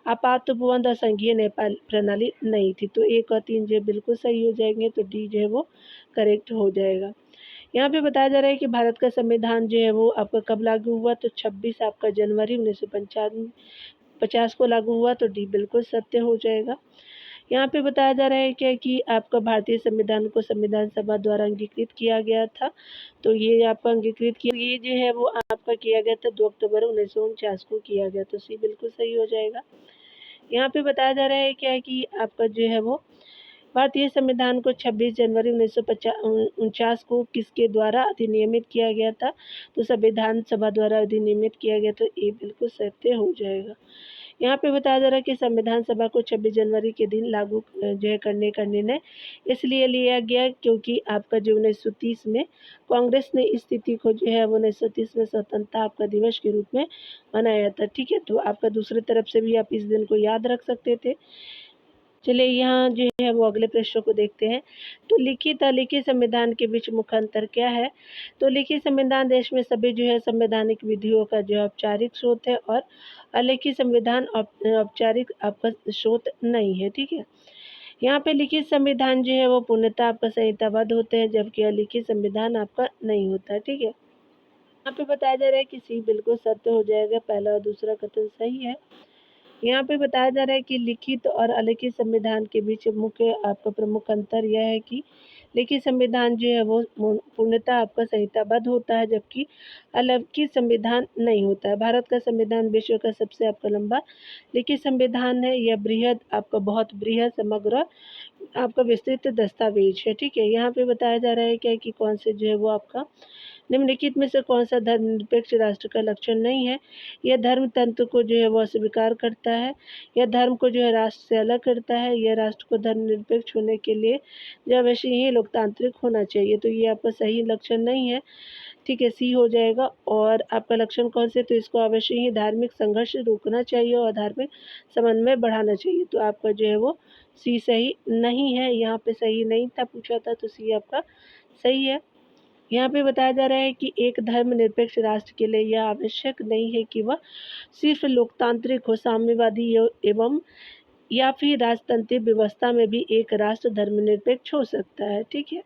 A: आपात उपबंध और संघीय नेपाल प्रणाली नहीं थी, तो 1 और 3 जो बिल्कुल सही हो जाएंगे, तो डी जो है वो करेक्ट हो जाएगा। यहाँ पे बताया जा रहा है कि भारत का संविधान जो है वो आपका कब लागू हुआ, तो 26 आपका जनवरी 1950 को लागू हुआ, तो डी बिल्कुल सत्य हो जाएगा। यहाँ पे बताया जा रहा है क्या कि आपका भारतीय संविधान को संविधान सभा द्वारा अंगीकृत किया गया था, तो ये आपका अंगीकृत किया, ये जो है वो आपका किया गया था 2 अक्टूबर 1949 को किया गया, तो सी बिल्कुल सही हो जाएगा। यहाँ पे बताया जा रहा है क्या कि आपका जो है वो भारतीय संविधान को 26 जनवरी 1949 को किसके द्वारा अधिनियमित किया गया था, तो संविधान सभा द्वारा अधिनियमित किया गया, तो ये बिल्कुल सत्य हो जाएगा। यहाँ पे बताया जा रहा है कि संविधान सभा को 26 जनवरी के दिन लागू जो है करने का निर्णय इसलिए लिया गया क्योंकि आपका जो 1930 में कांग्रेस ने इस तिथि को जो है वो 1930 में स्वतंत्रता आपका दिवस के रूप में मनाया था, ठीक है। तो आपका दूसरी तरफ से भी आप इस दिन को याद रख सकते थे। चलिए यहाँ जो है वो अगले प्रश्नों को देखते हैं। तो लिखित अलिखित संविधान के बीच मुख्य अंतर क्या है, तो लिखित संविधान देश में सभी जो है संवैधानिक विधियों का जो औपचारिक स्रोत है और अलिखित संविधान औपचारिक आपका स्रोत नहीं है, ठीक है। यहाँ पे लिखित संविधान जो है वो पूर्णतः आपका संहिताबद्ध होते हैं, जबकि अलिखित संविधान आपका नहीं होता है, ठीक है। यहाँ पे बताया जा रहा है कि सी बिल्कुल सत्य हो जाएगा, पहला और दूसरा कथन सही है। यहाँ पे बताया जा रहा है कि लिखित और अलिखित संविधान के बीच मुख्य आपका प्रमुख अंतर यह है कि लेकिन संविधान जो है वो पूर्णतः आपका संहिताबद्ध होता है, जबकि हालांकि संविधान नहीं होता है। भारत का संविधान विश्व का सबसे आपका लंबा लिखित संविधान है। यह बृहद आपका बहुत बृहद समग्र आपका विस्तृत दस्तावेज है। ठीक है, यहाँ पे बताया जा रहा है क्या कि कौन से जो है वो आपका निम्नलिखित में से कौन सा धर्मनिरपेक्ष राष्ट्र का लक्षण नहीं है। यह धर्म तंत्र को जो है वो अस्वीकार करता है। यह धर्म को जो है राष्ट्र से अलग करता है। यह राष्ट्र को धर्मनिरपेक्ष होने के लिए जो अवश्य ही लोकतांत्रिक होना चाहिए। तो ये आपका सही लक्षण नहीं है। ठीक है, सी हो जाएगा। और आपका लक्षण कौन से, तो इसको अवश्य ही धार्मिक संघर्ष रोकना चाहिए और धार्मिक समन्वय बढ़ाना चाहिए। तो आपका जो है वो सी सही नहीं है। यहाँ पे सही नहीं था पूछा था, तो सी आपका सही है। यहाँ पे बताया जा रहा है कि एक धर्मनिरपेक्ष राष्ट्र के लिए यह आवश्यक नहीं है कि वह सिर्फ लोकतांत्रिक हो, साम्यवादी एवं या फिर राजतंत्रीय व्यवस्था में भी एक राष्ट्र धर्मनिरपेक्ष हो सकता है। ठीक है,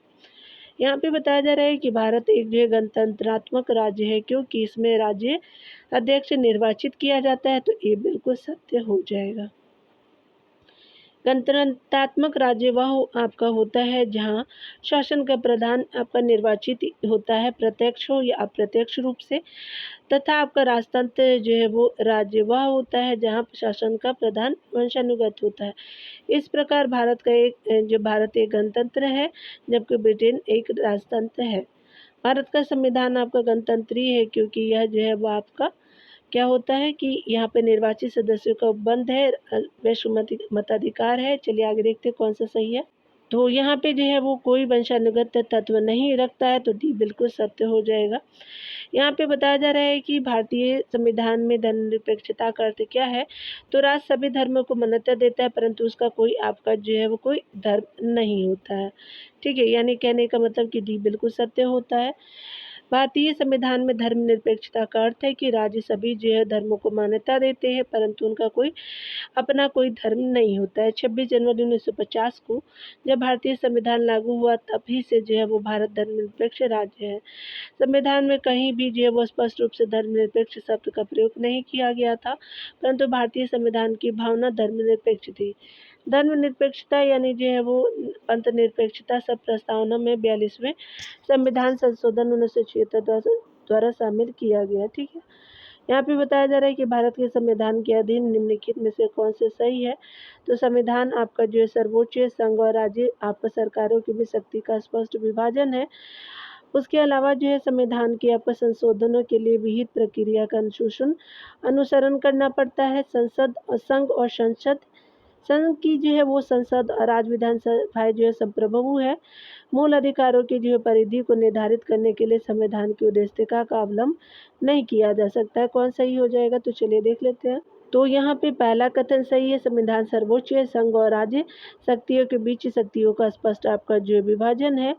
A: यहाँ पे बताया जा रहा है कि भारत एक जो है गणतंत्रात्मक राज्य है, क्योंकि इसमें राज्य अध्यक्ष निर्वाचित किया जाता है। तो ये बिल्कुल सत्य हो जाएगा। गणतंत्रात्मक राज्य वह आपका होता है जहाँ शासन का प्रधान आपका निर्वाचित होता है, प्रत्यक्ष हो या अप्रत्यक्ष रूप से, तथा आपका राजतंत्र जो है वो राज्य वह होता है जहाँ शासन का प्रधान वंशानुगत होता है। इस प्रकार भारत एक गणतंत्र है, जबकि ब्रिटेन एक राजतंत्र है। भारत का संविधान आपका गणतंत्रीय है, क्योंकि यह जो है वो आपका क्या होता है कि यहाँ पे निर्वाचित सदस्यों का उपबंध है, वैश्व मताधिकार है। चलिए आगे देखते हैं कौन सा सही है। तो यहाँ पे जो है वो कोई वंशानुगत तत्व नहीं रखता है, तो डी बिल्कुल सत्य हो जाएगा। यहाँ पे बताया जा रहा है कि भारतीय संविधान में धर्मनिरपेक्षता का अर्थ क्या है, तो राष्ट्र सभी धर्मों को मान्यता देता है, परंतु उसका कोई आपका जो है वो कोई धर्म नहीं होता है। ठीक है, यानी कहने का मतलब कि डी बिल्कुल सत्य होता है। भारतीय संविधान में धर्मनिरपेक्षता का अर्थ है कि राज्य सभी जो है धर्मों को मान्यता देते हैं, परंतु उनका अपना कोई धर्म नहीं होता है। 26 जनवरी 1950 को जब भारतीय संविधान लागू हुआ, तभी से जो है वो भारत धर्मनिरपेक्ष राज्य है। संविधान में कहीं भी जो है वो स्पष्ट रूप से धर्मनिरपेक्ष शब्द का प्रयोग नहीं किया गया था, परंतु भारतीय संविधान की भावना धर्मनिरपेक्ष थी। धर्मनिरपेक्षता यानी जो है वो पंथ निरपेक्षता सब प्रस्तावना में 42वें संविधान संशोधन 1976 द्वारा शामिल किया गया। ठीक है, यहाँ पे बताया जा रहा है कि भारत के संविधान के अधीन निम्नलिखित में से कौन से सही है, तो संविधान आपका जो है सर्वोच्च संघ और राज्य आपका सरकारों की भी शक्ति का स्पष्ट विभाजन है। उसके अलावा जो है संविधान के आपका संशोधनों के लिए विहित प्रक्रिया का अनुसरण करना पड़ता है। संसद और संघ और संघ की जो है वो संसद और राज्य विधानसभाएं जो है संप्रभु है। मूल अधिकारों की जो है परिधि को निर्धारित करने के लिए संविधान की उद्देशिका का अवलंब नहीं किया जा सकता है। कौन सही हो जाएगा, तो चलिए देख लेते हैं। तो यहाँ पे पहला कथन सही है, संविधान सर्वोच्च है, संघ और राज्य शक्तियों के बीच शक्तियों का स्पष्ट आपका जो विभाजन है।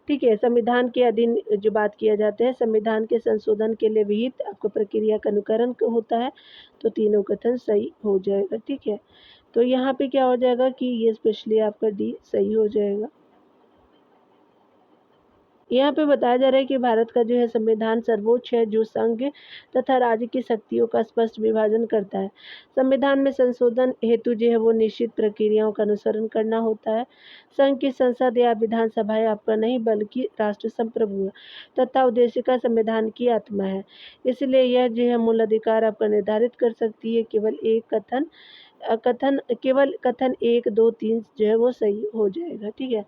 A: ठीक है, संविधान के अधीन जो बात किया जाता है, संविधान के संशोधन के लिए विहित आपको प्रक्रिया का अनुकरण होता है। तो तीनों कथन सही हो जाएगा। ठीक है, तो यहाँ पे क्या हो जाएगा कि ये स्पेशली आपका डी सही हो जाएगा। यहाँ पे बताया जा रहा है कि भारत का जो है संविधान सर्वोच्च है, जो संघ तथा राज्य की शक्तियों का स्पष्ट विभाजन करता है। संविधान में संशोधन हेतु जो है वो निश्चित प्रक्रियाओं का अनुसरण करना होता है। संघ की संसद या विधानसभाएं आपका नहीं बल्कि राष्ट्र संप्रभु है, तथा उद्देशिका संविधान की आत्मा है। इसलिए यह जो है मूल अधिकार आपका निर्धारित कर सकती है। केवल कथन 1, 2, 3 जो है वो सही हो जाएगा। ठीक है,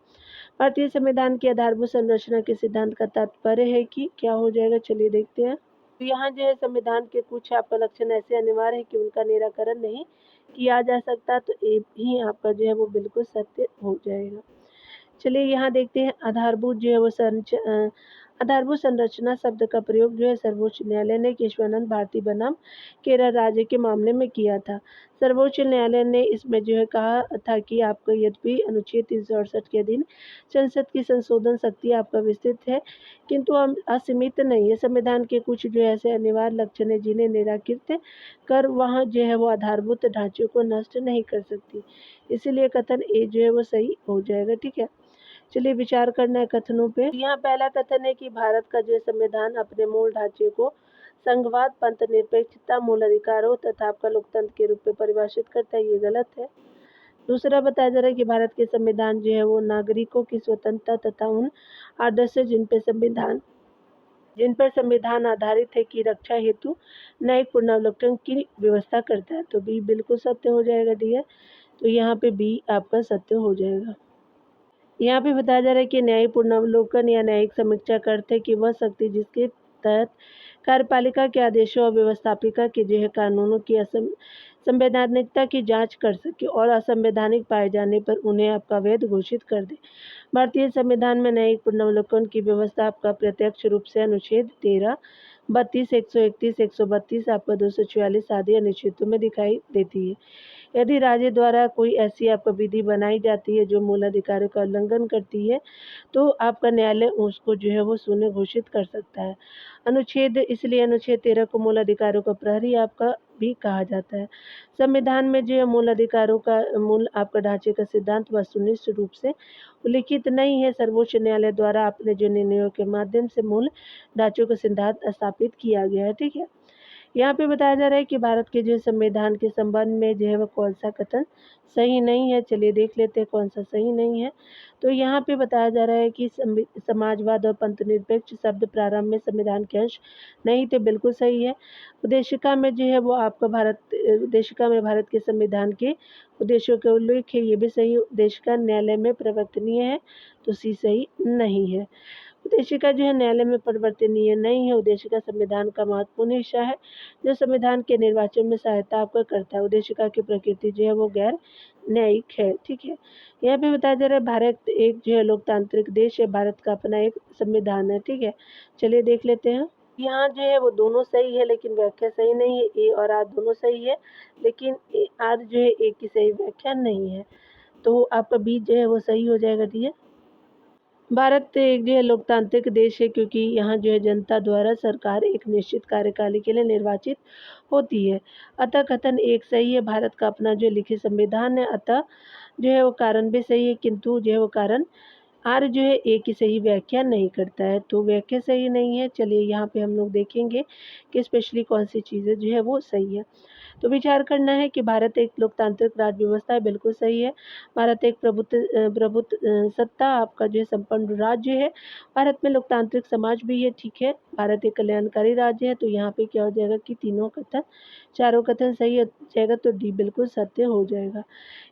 A: भारतीय संविधान की आधारभूत संरचना के सिद्धांत का तात्पर्य है कि क्या हो जाएगा, चलिए देखते हैं। तो यहाँ जो है संविधान के कुछ आपका लक्षण ऐसे अनिवार्य है कि उनका निराकरण नहीं किया जा सकता, तो ये ही आपका जो है वो बिल्कुल सत्य हो जाएगा। चलिए यहाँ देखते हैं आधारभूत जो है वो आधारभूत संरचना शब्द का प्रयोग जो है सर्वोच्च न्यायालय ने केशवानंद भारती बनाम केरल राज्य के मामले में किया था। सर्वोच्च न्यायालय ने इसमें जो है कहा था कि आपको यद्यपि अनुच्छेद 368 के अधीन संसद की संशोधन शक्ति आपका विस्तृत है, किंतु असीमित नहीं है। संविधान के कुछ जो ऐसे अनिवार्य लक्षण है जिन्हें निराकृत कर वहाँ जो है वो आधारभूत ढांचे को नष्ट नहीं कर सकती। इसीलिए कथन ए जो है वो सही हो जाएगा। ठीक है, चलिए विचार करना है कथनों पे। यहाँ पहला कथन है कि भारत का जो संविधान अपने मूल ढांचे को संघवाद, पंथ निरपेक्षता, मूल अधिकारों तथा आपका लोकतंत्र के रूप में परिभाषित करता है। ये गलत है। दूसरा बताया जा रहा है कि भारत के संविधान जो है वो नागरिकों की स्वतंत्रता तथा उन आदर्शों जिन पर संविधान आधारित है की रक्षा हेतु न्यायिक पुनरावलोकन की व्यवस्था करता है। तो बी बिल्कुल सत्य हो जाएगा डियर। तो यहाँ पे बी आपका सत्य हो जाएगा। यहाँ पे बताया जा रहा है कि न्यायिक पुनरावलोकन या न्यायिक समीक्षा का अर्थ है कि वह शक्ति जिसके तहत कार्यपालिका के आदेशों और व्यवस्थापिका के जो है कानूनों की संवैधानिकता की जांच कर सके और असंवैधानिक पाए जाने पर उन्हें आपका वैध घोषित कर दे। भारतीय संविधान में न्यायिक पुनरावलोकन की व्यवस्था आपका प्रत्यक्ष रूप से अनुच्छेद 13, 32, 131, 132 आपका 244 आदि अनुच्छेदों में दिखाई देती है। यदि राज्य द्वारा कोई ऐसी आपका विधि बनाई जाती है जो मूल अधिकारों का उल्लंघन करती है तो आपका न्यायालय उसको जो है वो शून्य घोषित कर सकता है। इसलिए अनुच्छेद 13 को मूल अधिकारों का प्रहरी आपका भी कहा जाता है। संविधान में जो है मूल अधिकारों का मूल आपका ढांचे का सिद्धांत वस्तुनिष्ठ रूप से उल्लिखित नहीं है। सर्वोच्च न्यायालय द्वारा अपने जो निर्णयों के माध्यम से मूल ढांचों का सिद्धांत स्थापित किया गया है। ठीक है। यहाँ पे बताया जा रहा है कि भारत के जो संविधान के संबंध में जो है वह कौन सा कथन सही नहीं है। चलिए देख लेते हैं कौन सा सही नहीं है। तो यहाँ पे बताया जा रहा है कि समाजवाद और पंथनिरपेक्ष शब्द प्रारंभ में संविधान के अंश नहीं थे। बिल्कुल सही है। उद्देशिका में जो है वो आपका उद्देशिका में भारत के संविधान के उद्देश्यों के उल्लेख है। ये भी सही। उद्देशिका न्यायालय में परिवर्तनीय है। तो सी सही नहीं है। उद्देशिका जो है न्यायालय में परिवर्तनीय नहीं है। उद्देशिका संविधान का महत्वपूर्ण हिस्सा है जो संविधान के निर्वाचन में सहायता आपको करता है। उद्देशिका की प्रकृति जो है वो गैर न्यायिक है। ठीक है। यहाँ पे बताया जा रहा है भारत एक जो है लोकतांत्रिक देश है। भारत का अपना एक संविधान है। ठीक है। चलिए देख लेते हैं। यहाँ जो है वो दोनों सही है लेकिन व्याख्या सही नहीं है। ए और आर दोनों सही है लेकिन आर जो है ए की सही व्याख्या नहीं है। तो आपका बी जो है वो सही हो जाएगा। डी भारत एक जो है लोकतांत्रिक देश है क्योंकि यहाँ जो है जनता द्वारा सरकार एक निश्चित कार्यकाल के लिए निर्वाचित होती है। अतः कथन एक सही है। भारत का अपना जो लिखित संविधान है। अतः जो है वो कारण भी सही है किंतु जो है वो कारण आर जो है ए की सही व्याख्या नहीं करता है। तो व्याख्या सही नहीं है। चलिए यहाँ पे हम लोग देखेंगे कि स्पेशली कौन सी चीज़ें जो है वो सही है। तो विचार करना है कि भारत एक लोकतांत्रिक राज्य व्यवस्था है। बिल्कुल सही है। भारत एक प्रभुत्व सत्ता आपका जो है संपन्न राज्य है। भारत में लोकतांत्रिक समाज भी है। ठीक है। भारत एक कल्याणकारी राज्य है। तो यहाँ पे क्या हो जाएगा कि चारों कथन सही हो जाएगा। तो डी बिल्कुल सत्य हो जाएगा।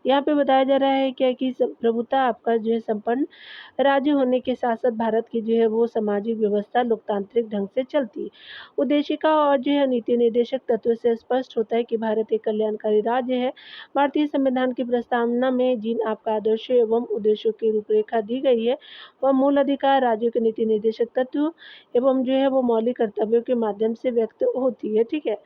A: यहाँ पे बताया जा रहा है क्या कि प्रभुता आपका जो है संपन्न राज्य होने के साथ साथ भारत की जो है वो सामाजिक व्यवस्था लोकतांत्रिक ढंग से चलती है। उद्देशिका और जो है नीति निर्देशक तत्व से स्पष्ट होता है कि भारत एक कल्याणकारी राज्य है। भारतीय संविधान की प्रस्तावना में जिन आपका आदर्शों एवं उद्देश्यों की रूपरेखा दी गई है वह मूल अधिकार राज्यों के नीति निर्देशक तत्व एवं जो है वो मौलिक कर्तव्यों के माध्यम से व्यक्त होती है। ठीक है।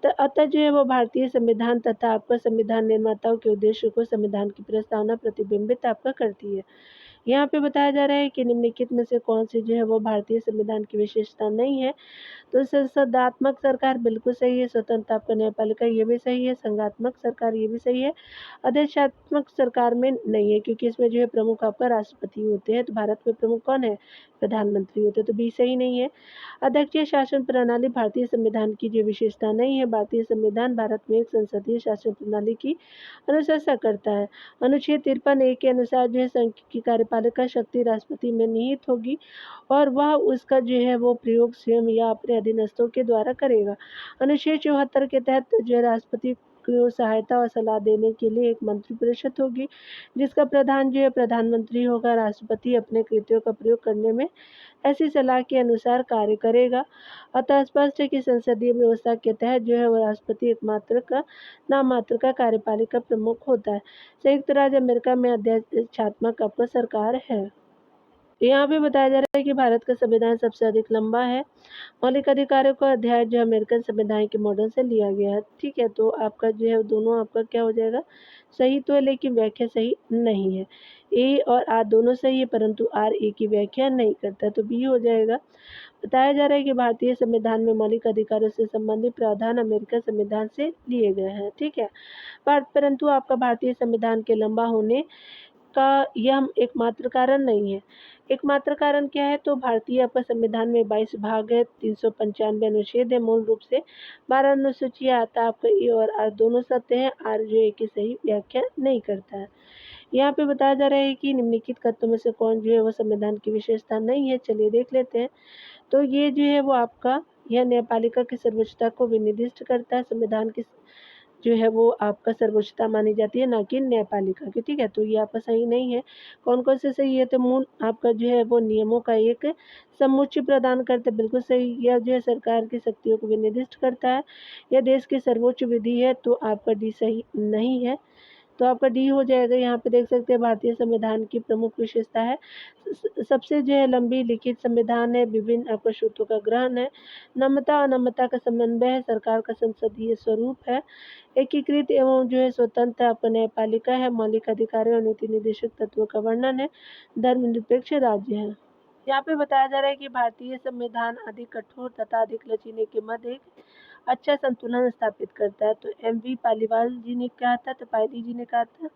A: तो अतः जो है वो भारतीय संविधान तथा आपका संविधान निर्माताओं के उद्देश्यों को संविधान की प्रस्तावना प्रतिबिंबित आपका करती है। यहाँ पे बताया जा रहा है कि निम्नलिखित में से कौन सी जो है वो भारतीय संविधान की विशेषता नहीं है। तो संसदात्मक सरकार बिल्कुल सही है। स्वतंत्र आपका न्यायपालिका ये भी सही है। संघात्मक सरकार ये भी सही है। अध्यक्षात्मक सरकार में नहीं है क्योंकि इसमें जो है प्रमुख आपका राष्ट्रपति होते हैं। तो भारत में प्रमुख कौन है? प्रधानमंत्री होते हैं। तो बी सही नहीं है। अध्यक्षीय शासन प्रणाली भारतीय संविधान की जो विशेषता नहीं है। भारतीय संविधान भारत में एक संसदीय शासन प्रणाली की अनुशंसा करता है। अनुच्छेद 53 के अनुसार जो है संघ की कार्यपालिका शक्ति राष्ट्रपति में निहित होगी और वह उसका जो है वो प्रयोग स्वयं या अपने अधीनस्थों के द्वारा करेगा। अनुच्छेद 74 के तहत जो है राष्ट्रपति को सहायता और सलाह देने के लिए एक मंत्रिपरिषद होगी जिसका प्रधान जो है प्रधानमंत्री होगा। राष्ट्रपति अपने कृत्यों का प्रयोग करने में ऐसी सलाह के अनुसार कार्य करेगा। अतः स्पष्ट है कि संसदीय व्यवस्था के तहत जो है वह राष्ट्रपति नाम मात्र का कार्यपालिका प्रमुख होता है। संयुक्त राज्य अमेरिका में अध्यक्षात्मक आपका सरकार है। यहाँ पे बताया जा रहा है कि भारत का संविधान सबसे अधिक लंबा है। मौलिक अधिकारों का अध्याय जो अमेरिकन संविधान के मॉडल से लिया गया है। ठीक है। तो आपका जो है दोनों आपका क्या हो जाएगा? सही तो है लेकिन व्याख्या सही नहीं है। ए और आर दोनों सही है परंतु आर ए की व्याख्या नहीं करता। तो बी हो जाएगा। बताया जा रहा है कि भारतीय संविधान में मौलिक अधिकारों से संबंधित प्रावधान अमेरिकन संविधान से लिए गए हैं। ठीक है। परंतु आपका भारतीय संविधान के लंबा होने का यह एकमात्र कारण नहीं है। एकमात्र कारण क्या है, तो भारतीय आपका संविधान में 22 भाग है, 395 अनुच्छेद है, मूल रूप से 12 अनुसूचियाँ आता आपका ए और आर दोनों सत्य हैं, आर जो है की सही व्याख्या नहीं करता है। यहाँ पे बताया जा रहा है कि निम्नलिखित तत्वों में से कौन जो है वो संविधान की विशेषता नहीं है। चलिए देख लेते हैं। तो ये जो है वो आपका यह न्यायपालिका की सर्वोच्चता को विनिर्दिष्ट करता है। संविधान की जो है वो आपका सर्वोच्चता मानी जाती है, ना कि न्यायपालिका की, ठीक है। तो ये आपका सही नहीं है। कौन-कौन से सही है, तो मूल आपका जो है वो नियमों का एक समुच्चय प्रदान करता है, बिल्कुल सही। यह जो है सरकार की शक्तियों को विनिर्दिष्ट करता है। यह देश की सर्वोच्च विधि है, तो आपका डी सही नहीं है। तो आपका डी हो जाएगा। यहाँ पे देख सकते हैं भारतीय संविधान की प्रमुख विशेषता है, सबसे जो है लंबी लिखित संविधान है, विभिन्न आपका सूत्रों का ग्रहण है, नम्रता अनम्रता का समन्वय है, सरकार का संसदीय स्वरूप है, एकीकृत एवं जो है स्वतंत्र आपका न्यायपालिका है, मौलिक अधिकारों और नीति निर्देशक तत्वों का वर्णन है, धर्मनिरपेक्ष राज्य है। यहाँ पे बताया जा रहा है कि भारतीय संविधान अधिक कठोर तथा अधिक लचीले के मध्य एक अच्छा संतुलन स्थापित करता है। तो एम.वी. पालीवाल जी ने कहा था, तो पायली जी ने कहा था,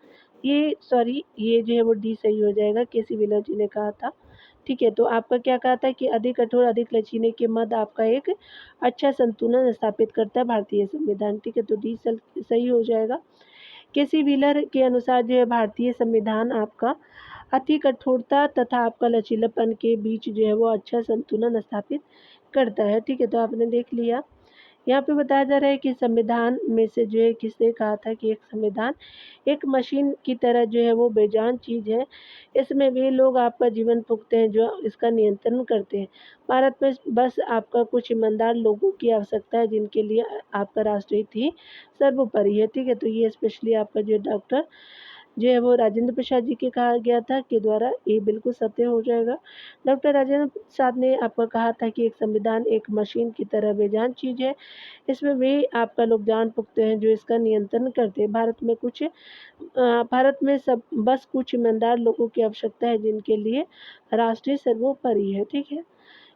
A: ये जो है वो डी सही हो जाएगा, के.सी. व्हीलर जी ने कहा था, ठीक है। तो आपका क्या कहा था कि अधिक कठोर अधिक लचीले के मध्य आपका एक अच्छा संतुलन स्थापित करता है भारतीय संविधान, ठीक है। तो डी सही हो जाएगा। के.सी. व्हीलर के अनुसार जो है भारतीय संविधान आपका अति कठोरता तथा आपका लचीलापन के बीच जो है वो अच्छा संतुलन स्थापित करता है, ठीक है। तो आपने देख लिया। यहाँ पे बताया जा रहा है कि संविधान में से जो है किसने कहा था कि एक संविधान एक मशीन की तरह जो है वो बेजान चीज़ है। इसमें वे लोग आपका जीवन फूँकते हैं जो इसका नियंत्रण करते हैं। भारत में बस आपका कुछ ईमानदार लोगों की आवश्यकता है जिनके लिए आपका राष्ट्रहित ही सर्वोपरि है, ठीक है। तो ये स्पेशली आपका जो डॉक्टर जो है वो राजेंद्र प्रसाद जी के कहा गया था के द्वारा, ये बिल्कुल सत्य हो जाएगा। डॉक्टर राजेंद्र प्रसाद ने आपका कहा था कि एक संविधान एक मशीन की तरह बेजान चीज़ है। इसमें वे आपका लोग जान फूँकते हैं जो इसका नियंत्रण करते हैं। भारत में सब बस कुछ ईमानदार लोगों की आवश्यकता है जिनके लिए राष्ट्रीय सर्वोपरि है, ठीक है।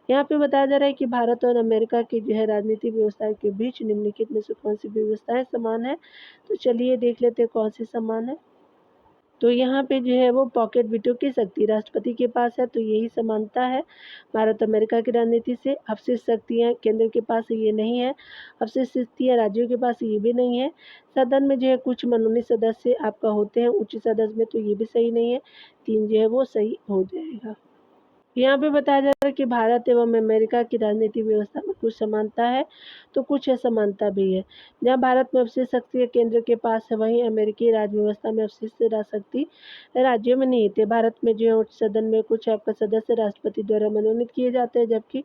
A: यहाँ पे बताया जा रहा है कि भारत और अमेरिका की जो है राजनीतिक व्यवस्था के बीच निम्नलिखित में से कौन सी व्यवस्थाएं समान है। तो चलिए देख लेते हैं कौन सी समान है। तो यहाँ पे जो है वो पॉकेट वीटो की शक्ति राष्ट्रपति के पास है, तो यही समानता है भारत अमेरिका की राजनीति से। अवशिष्ट शक्तियाँ केंद्र के पास ये नहीं है, अवशिष्ट शक्तियाँ राज्यों के पास ये भी नहीं है। सदन में जो है कुछ मनोनीत सदस्य आपका होते हैं उच्च सदन में, तो ये भी सही नहीं है। 3 जो है वो सही हो जाएगा। यहाँ पे बताया जा रहा है कि भारत एवं अमेरिका की राजनीतिक व्यवस्था में कुछ समानता है तो कुछ असमानता भी है। जहाँ भारत में अवशिष्ट शक्ति केंद्र के पास है, वहीं अमेरिकी राज्य व्यवस्था में अवशिष्ट शक्ति राज्यों में निहित है। भारत में जो है उच्च सदन में कुछ आपका सदस्य राष्ट्रपति द्वारा मनोनीत किए जाते हैं, जबकि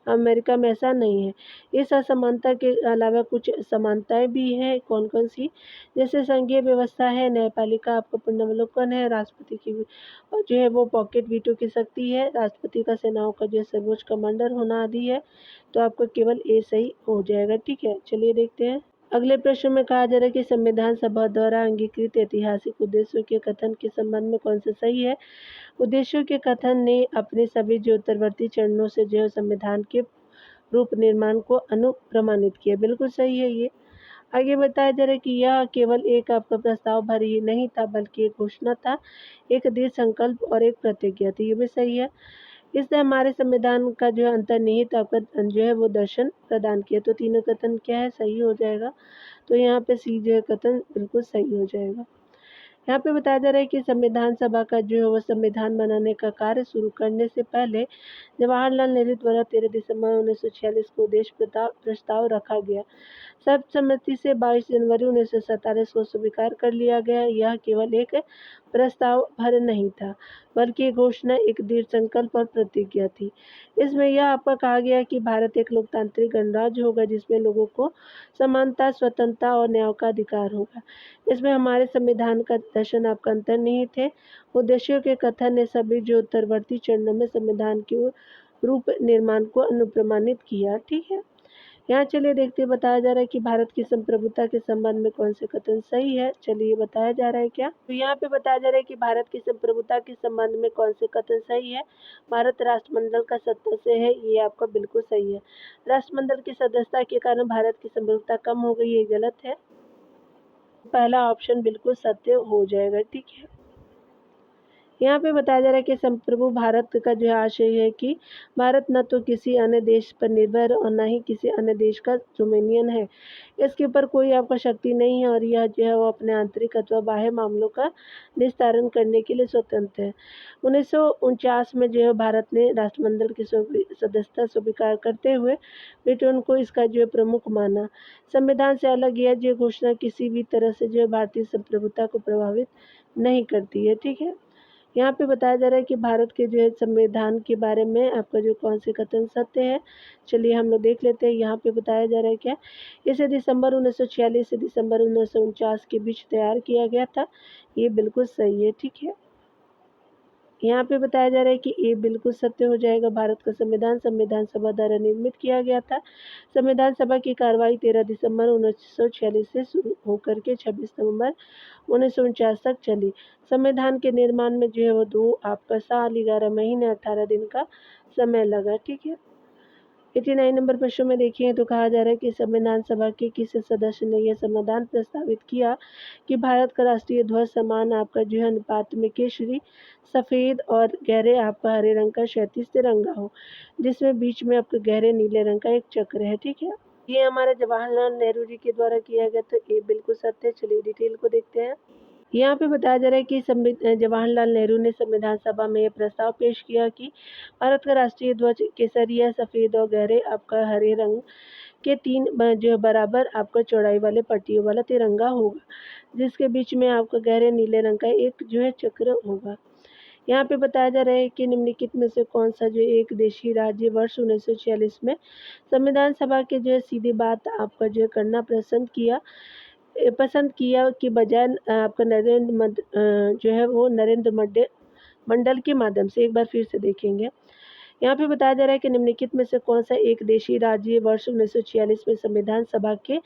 A: अमेरिका में ऐसा नहीं है। इस असमानता के अलावा कुछ समानताएं भी हैं। कौन कौन सी, जैसे संघीय व्यवस्था है, न्यायपालिका आपका पुनर्वलोकन है, राष्ट्रपति की और जो है वो पॉकेट वीटो की शक्ति है, राष्ट्रपति का सेनाओं का जो है सर्वोच्च कमांडर होना आदि है। तो आपका केवल ए सही हो जाएगा, ठीक है। चलिए देखते हैं। अगले प्रश्न में कहा जा रहा है कि संविधान सभा द्वारा अंगीकृत ऐतिहासिक उद्देश्यों के कथन के संबंध में कौन सा सही है। उद्देश्यों के कथन ने अपने सभी जो उत्तरवर्ती चरणों से जो है संविधान के रूप निर्माण को अनुप्रमाणित किया, बिल्कुल सही है ये। आगे बताया जा रहा है कि यह केवल एक आपका प्रस्ताव भर ही नहीं था, बल्कि एक घोषणा था, एक दृढ़ संकल्प और एक प्रतिज्ञा थी, ये भी सही है। इसने हमारे संविधान का जो है अंतर्निहित आपका जो है वो दर्शन प्रदान किया। तो तीनों कथन क्या है, सही हो जाएगा। तो यहाँ पे सी जो है कथन बिल्कुल सही हो जाएगा। यहाँ पे बताया जा रहा है कि संविधान सभा का जो है वो संविधान बनाने का कार्य शुरू करने से पहले जवाहरलाल नेहरू द्वारा 13 दिसंबर 1946 को उद्देश्य प्रस्ताव रखा गया। सर्वसम्मति से 22 जनवरी 1947 को स्वीकार कर लिया गया। यह केवल एक प्रस्ताव भर नहीं था, बल्कि घोषणा, एक दृढ़ संकल्प और प्रतिज्ञा थी। इसमें यह आपका कहा गया कि भारत एक लोकतांत्रिक गणराज्य होगा जिसमें लोगों को समानता, स्वतंत्रता और न्याय का अधिकार होगा। इसमें हमारे संविधान का दर्शन आपका अंतर्निहित है। उद्देश्यों के कथन ने सभी जो उत्तरवर्ती चरणों में संविधान के रूप निर्माण को अनुप्रमाणित किया, ठीक है। यहाँ चलिए देखते हैं। बताया जा रहा है कि भारत की संप्रभुता के संबंध में कौन से कथन सही है। चलिए बताया जा रहा है क्या, तो यहाँ पे बताया जा रहा है कि भारत की संप्रभुता के संबंध में कौन से कथन सही है। भारत राष्ट्रमंडल का सदस्य है, ये आपका बिल्कुल सही है। राष्ट्रमंडल की सदस्यता के कारण भारत की संप्रभुता कम हो गई, ये गलत है। पहला ऑप्शन बिल्कुल सत्य हो जाएगा, ठीक है। यहाँ पे बताया जा रहा है कि संप्रभु भारत का जो है आशय है कि भारत न तो किसी अन्य देश पर निर्भर और न ही किसी अन्य देश का डोमिनियन है। इसके ऊपर कोई आपका शक्ति नहीं है और यह जो है वो अपने आंतरिक अथवा बाह्य मामलों का निस्तारण करने के लिए स्वतंत्र है। 1949 में जो है भारत ने राष्ट्रमंडल की सदस्यता स्वीकार करते हुए ब्रिटेन को इसका जो है प्रमुख माना। संविधान से अलग यह जो घोषणा किसी भी तरह से जो है भारतीय संप्रभुता को प्रभावित नहीं करती है। ठीक है। यहाँ पे बताया जा रहा है कि भारत के जो है संविधान के बारे में आपका जो कौन से कथन सत्य है। चलिए हम लोग देख लेते हैं। यहाँ पे बताया जा रहा है क्या, इसे दिसंबर 1946 से दिसंबर 1949 के बीच तैयार किया गया था। ये बिल्कुल सही है। ठीक है। यहाँ पे बताया जा रहा है कि ये बिल्कुल सत्य हो जाएगा। भारत का संविधान संविधान सभा द्वारा निर्मित किया गया था। संविधान सभा की कार्रवाई 13 दिसंबर 1946 से शुरू होकर के 26 नवंबर 1949 तक चली। संविधान के निर्माण में जो है वो 2 आपका साल 11 महीने 18 दिन का समय लगा। ठीक है। 89 नंबर प्रश्न में देखिए तो कहा जा रहा है कि संविधान सभा के किस सदस्य ने यह समाधान प्रस्तावित किया कि भारत का राष्ट्रीय ध्वज समान आपका जो है अनुपात में केसरी, सफ़ेद और गहरे आपका हरे रंग का क्षैतिज तिरंगा हो, जिसमें बीच में आपका गहरे नीले रंग का एक चक्र है। ठीक है। ये हमारे जवाहरलाल नेहरू जी के द्वारा किया गया, तो ये बिल्कुल सत्य है। चलिए डिटेल को देखते हैं। यहाँ पे बताया जा रहा है कि जवाहरलाल नेहरू ने संविधान सभा में यह प्रस्ताव पेश किया कि भारत का राष्ट्रीय ध्वज केसरिया, सफ़ेद और गहरे आपका हरे रंग के 3 जो बराबर आपका चौड़ाई वाले पट्टियों वाला तिरंगा होगा, जिसके बीच में आपका गहरे नीले रंग का एक जो है चक्र होगा। यहाँ पे बताया जा रहा है कि निम्नलिखित में से कौन सा जो एक देशी राज्य वर्ष 1946 में संविधान सभा के जो है सीधी बात आपका जो है करना पसंद किया कि बजाय आपका जो है वो नरेंद्र मंडल के माध्यम से। एक बार फिर से देखेंगे। यहाँ पे बताया जा रहा है कि निम्नलिखित में से कौन सा एक देशी राज्य वर्ष 1946 में संविधान सभा के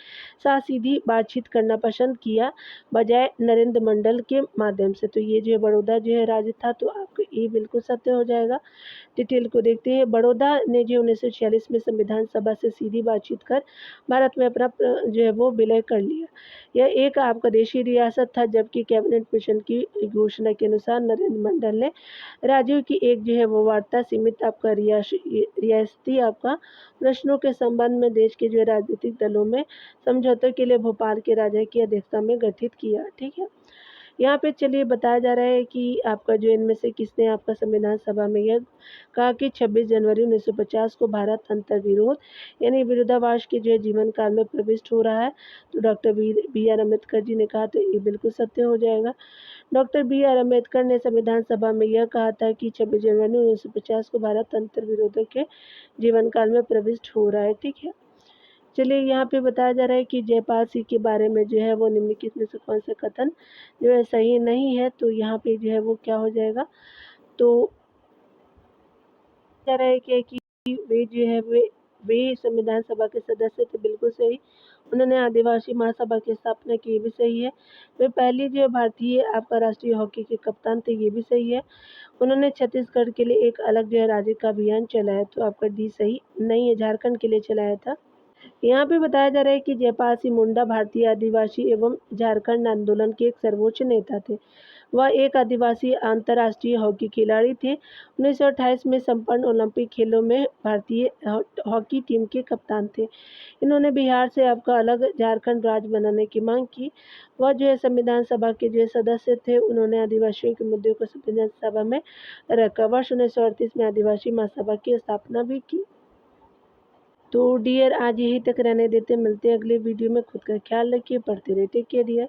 A: साथ सीधी बातचीत करना पसंद किया बजाय नरेंद्र मंडल के माध्यम से। तो ये जो है बड़ौदा जो है राज्य था, तो आपको ये बिल्कुल सत्य हो जाएगा। डिटेल को देखते हैं। बड़ौदा ने जो 1946 में संविधान सभा से सीधी बातचीत कर भारत में अपना जो है वो विलय कर लिया। यह एक आपका देशी रियासत था, जबकि कैबिनेट मिशन की घोषणा के अनुसार नरेंद्र मंडल ने राज्यों की एक जो है वो वार्ता सीमित आपका रियासती आपका प्रश्नों के संबंध में देश के जो राजनीतिक दलों में समझौते के लिए भोपाल के राजा की अध्यक्षता में गठित किया। ठीक है। यहाँ पे चलिए बताया जा रहा है कि आपका जो इनमें से किसने आपका संविधान सभा में यह कहा कि 26 जनवरी 1950 को भारत अंतर्विरोध यानी विरोधाभास के जो है जीवन काल में प्रविष्ट हो रहा है। तो doctor B are Ambedkar ji ने कहा, तो ये बिल्कुल सत्य हो जाएगा। डॉक्टर बी आर अम्बेडकर ने संविधान सभा में यह कहा था कि 26 जनवरी 1950 को भारत अंतर्विरोध के जीवन काल में प्रविष्ट हो रहा है। ठीक है। चलिए यहाँ पे बताया जा रहा है कि जयपाल सिंह के बारे में जो है वो निम्नलिखित में से कौन सा कथन जो है सही नहीं है। तो यहाँ पे जो है वो क्या हो जाएगा, तो जा रहा है कि वे जो है वे संविधान सभा के सदस्य थे, बिल्कुल सही। उन्होंने आदिवासी महासभा की स्थापना की, ये भी सही है। वे पहली जो है भारतीय आपका राष्ट्रीय हॉकी के कप्तान थे, ये भी सही है। उन्होंने छत्तीसगढ़ के लिए एक अलग जो है राज्य का अभियान चलाया, तो आपका डी सही नहीं है, झारखंड के लिए चलाया था। यहाँ पे बताया जा रहा है कि जयपाल सिंह मुंडा भारतीय आदिवासी एवं झारखंड आंदोलन के एक सर्वोच्च नेता थे। वह एक आदिवासी अंतर्राष्ट्रीय हॉकी खिलाड़ी थे। 1928 में संपन्न ओलंपिक खेलों में भारतीय हॉकी टीम के कप्तान थे। इन्होंने बिहार से आपका अलग झारखंड राज्य बनाने की मांग की। वह जो है संविधान सभा के जो सदस्य थे। उन्होंने आदिवासियों के मुद्दों को संविधान सभा में रखा। वर्ष 1938 में आदिवासी महासभा की स्थापना भी की। तो डियर आज यही तक रहने देते, मिलते हैं अगले वीडियो में। खुद का ख्याल रखिए, पढ़ते रहिए। Take care dear.